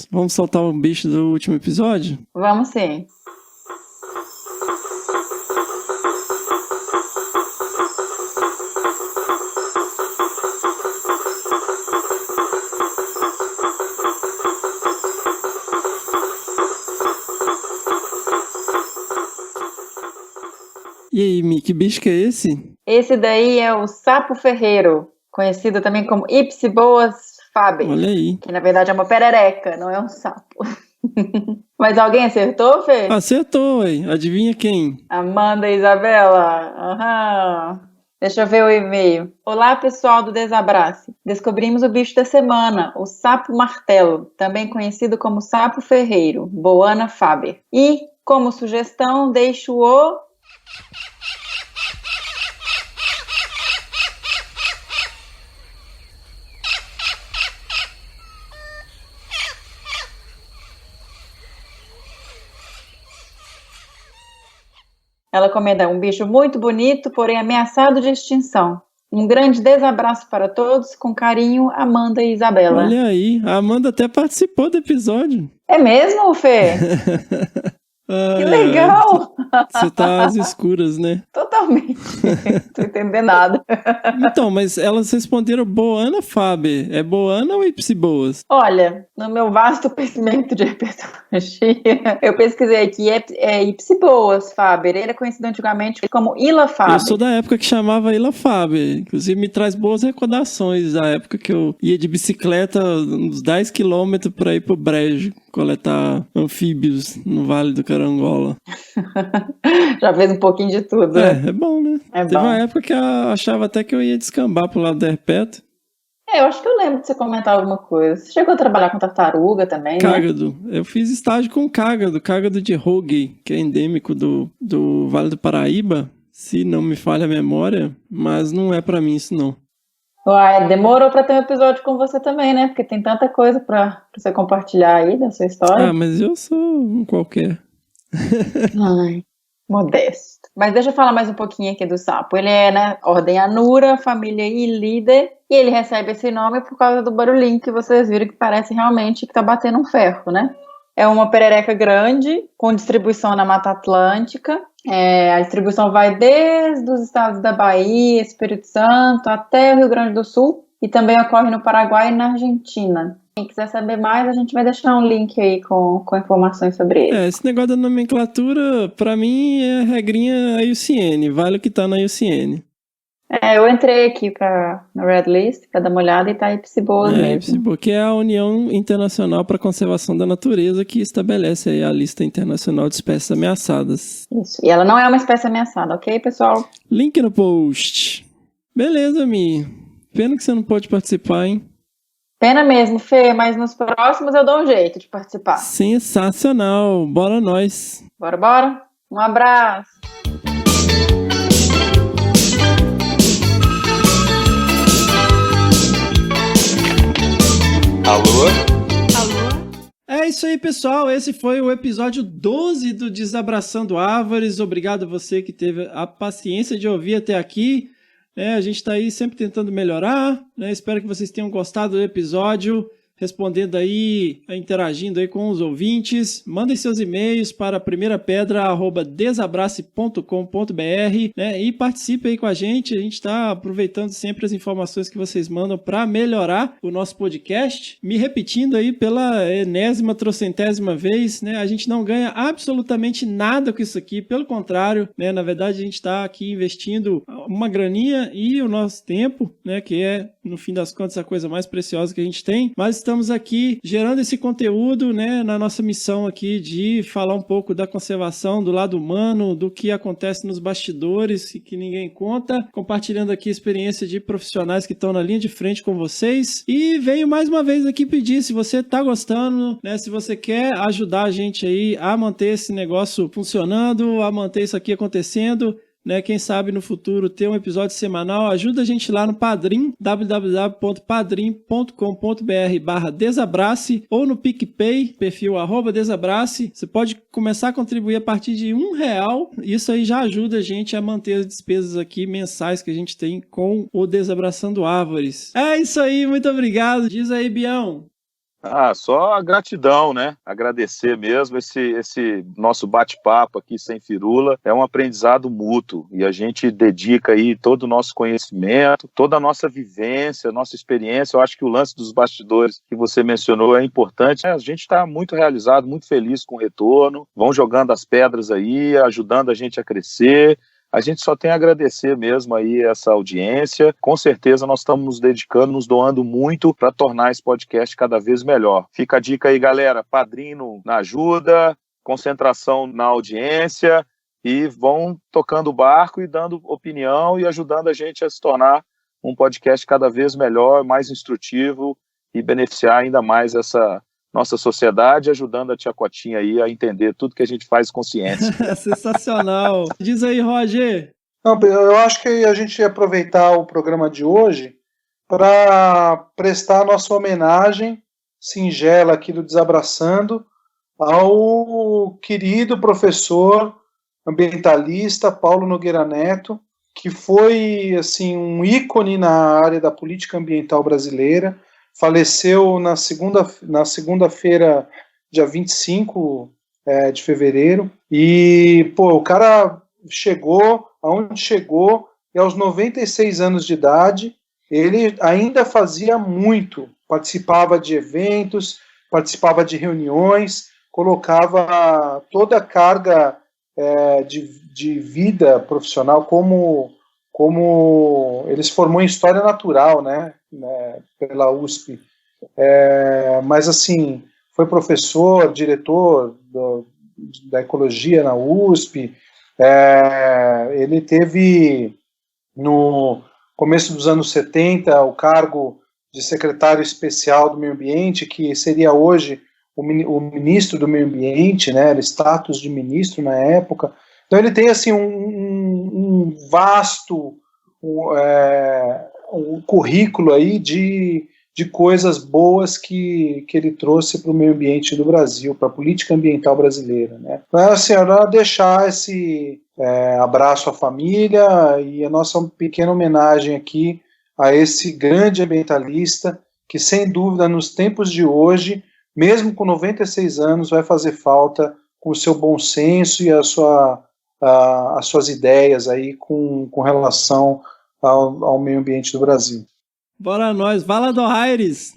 Vamos soltar o bicho do último episódio? Vamos sim. E aí, Mi, que bicho que é esse? Esse daí é o sapo ferreiro, conhecido também como Ipsiboas faber. Olha aí. Que na verdade é uma perereca, não é um sapo. Mas alguém acertou, Fê? Acertou, hein? Adivinha quem? Amanda e Isabela. Aham. Deixa eu ver o e-mail. Olá, pessoal do Desabrace. Descobrimos o bicho da semana, o sapo martelo, também conhecido como sapo ferreiro, Boana faber. E, como sugestão, deixo o... Ela comenta um bicho muito bonito, porém ameaçado de extinção. Um grande desabraço para todos, com carinho, Amanda e Isabela. Olha aí, a Amanda até participou do episódio. É mesmo, Fê? Que legal! Você tá às escuras, né? Totalmente. Não tô entendendo nada. Então, mas elas responderam Boana faber. É Boana ou Ipsiboas? Olha, no meu vasto conhecimento de herpetologia, eu pesquisei aqui, é Ipsiboas faber. Ele é conhecido antigamente como Ila faber. Eu sou da época que chamava Ila faber. Inclusive, me traz boas recordações da época que eu ia de bicicleta uns 10 quilômetros para ir pro Brejo coletar anfíbios no Vale do Carangola. Já fez um pouquinho de tudo, né? É bom, né? É Teve bom. uma época que eu achava até que eu ia descambar pro lado do herpeto. Eu acho que eu lembro de você comentar alguma coisa. Você chegou a trabalhar com tartaruga também, Cágado. Né? Eu fiz estágio com cágado de Hogue, que é endêmico do Vale do Paraíba, se não me falha a memória, mas não é pra mim isso não. Uai, demorou pra ter um episódio com você também, né? Porque tem tanta coisa pra você compartilhar aí da sua história. Ah, mas eu sou um qualquer. Ai, modesto. Mas deixa eu falar mais um pouquinho aqui do sapo. Ele é, né, ordem Anura, família Ilíder, e ele recebe esse nome por causa do barulhinho que vocês viram que parece realmente que tá batendo um ferro, né? É uma perereca grande, com distribuição na Mata Atlântica. A distribuição vai desde os estados da Bahia, Espírito Santo, até o Rio Grande do Sul, e também ocorre no Paraguai e na Argentina. Quem quiser saber mais, a gente vai deixar um link aí com informações sobre ele. Esse negócio da nomenclatura, pra mim, é regrinha IUCN, vale o que tá na IUCN. Eu entrei aqui na Red List pra dar uma olhada e tá aí IPCBOA mesmo. IPCBOA, que é a União Internacional para a Conservação da Natureza, que estabelece aí a lista internacional de espécies ameaçadas. Isso, e ela não é uma espécie ameaçada, ok, pessoal? Link no post. Beleza, Mi. Pena que você não pode participar, hein? Pena mesmo, Fê, mas nos próximos eu dou um jeito de participar. Sensacional. Bora nós. Bora. Um abraço. Alô? É isso aí, pessoal. Esse foi o episódio 12 do Desabraçando Árvores. Obrigado a você que teve a paciência de ouvir até aqui. A gente está aí sempre tentando melhorar. Espero que vocês tenham gostado do episódio. Respondendo aí, interagindo aí com os ouvintes. Mandem seus e-mails para primeirapedra@desabrace.com.br, né? E participe aí com a gente. A gente está aproveitando sempre as informações que vocês mandam para melhorar o nosso podcast. Me repetindo aí pela enésima, trocentésima vez, né? A gente não ganha absolutamente nada com isso aqui. Pelo contrário, né? Na verdade, a gente está aqui investindo uma graninha e o nosso tempo, né? Que é, no fim das contas, a coisa mais preciosa que a gente tem. Mas estamos aqui gerando esse conteúdo, né, na nossa missão aqui de falar um pouco da conservação, do lado humano, do que acontece nos bastidores e que ninguém conta, compartilhando aqui a experiência de profissionais que estão na linha de frente com vocês. E venho mais uma vez aqui pedir, se você está gostando, né, se você quer ajudar a gente aí a manter esse negócio funcionando, a manter isso aqui acontecendo, né, quem sabe no futuro ter um episódio semanal, ajuda a gente lá no Padrim, www.padrim.com.br/desabrace, ou no PicPay, perfil @desabrace. Você pode começar a contribuir a partir de R$1. Isso aí já ajuda a gente a manter as despesas aqui mensais que a gente tem com o Desabraçando Árvores. É isso aí, muito obrigado. Diz aí, Bião. Só a gratidão, né? Agradecer mesmo esse nosso bate-papo aqui sem firula. É um aprendizado mútuo e a gente dedica aí todo o nosso conhecimento, toda a nossa vivência, nossa experiência. Eu acho que o lance dos bastidores que você mencionou é importante. A gente está muito realizado, muito feliz com o retorno. Vão jogando as pedras aí, ajudando a gente a crescer. A gente só tem a agradecer mesmo aí essa audiência. Com certeza nós estamos nos dedicando, nos doando muito para tornar esse podcast cada vez melhor. Fica a dica aí, galera. Padrinho na ajuda, concentração na audiência e vão tocando o barco e dando opinião e ajudando a gente a se tornar um podcast cada vez melhor, mais instrutivo e beneficiar ainda mais essa nossa sociedade, ajudando a tia Cotinha aí a entender tudo que a gente faz com ciência. Sensacional. Diz aí, Roger. Não, eu acho que a gente ia aproveitar o programa de hoje para prestar a nossa homenagem singela aqui do Desabraçando ao querido professor ambientalista Paulo Nogueira Neto, que foi assim, um ícone na área da política ambiental brasileira. Faleceu na segunda-feira, dia 25 de fevereiro. E, o cara chegou aonde chegou e aos 96 anos de idade, ele ainda fazia muito. Participava de eventos, participava de reuniões, colocava toda a carga de vida profissional como ele se formou em História Natural, né, pela USP, mas assim, foi professor, diretor da Ecologia na USP, ele teve no começo dos anos 70 o cargo de secretário especial do meio ambiente, que seria hoje o ministro do meio ambiente, né, era status de ministro na época. Então ele tem assim um vasto um currículo aí de coisas boas que ele trouxe para o meio ambiente do Brasil, para a política ambiental brasileira, né. Então a senhora deixar esse abraço à família e a nossa pequena homenagem aqui a esse grande ambientalista que, sem dúvida, nos tempos de hoje, mesmo com 96 anos, vai fazer falta com o seu bom senso e as suas ideias aí com relação ao meio ambiente do Brasil. Bora nós, Vala do Aires!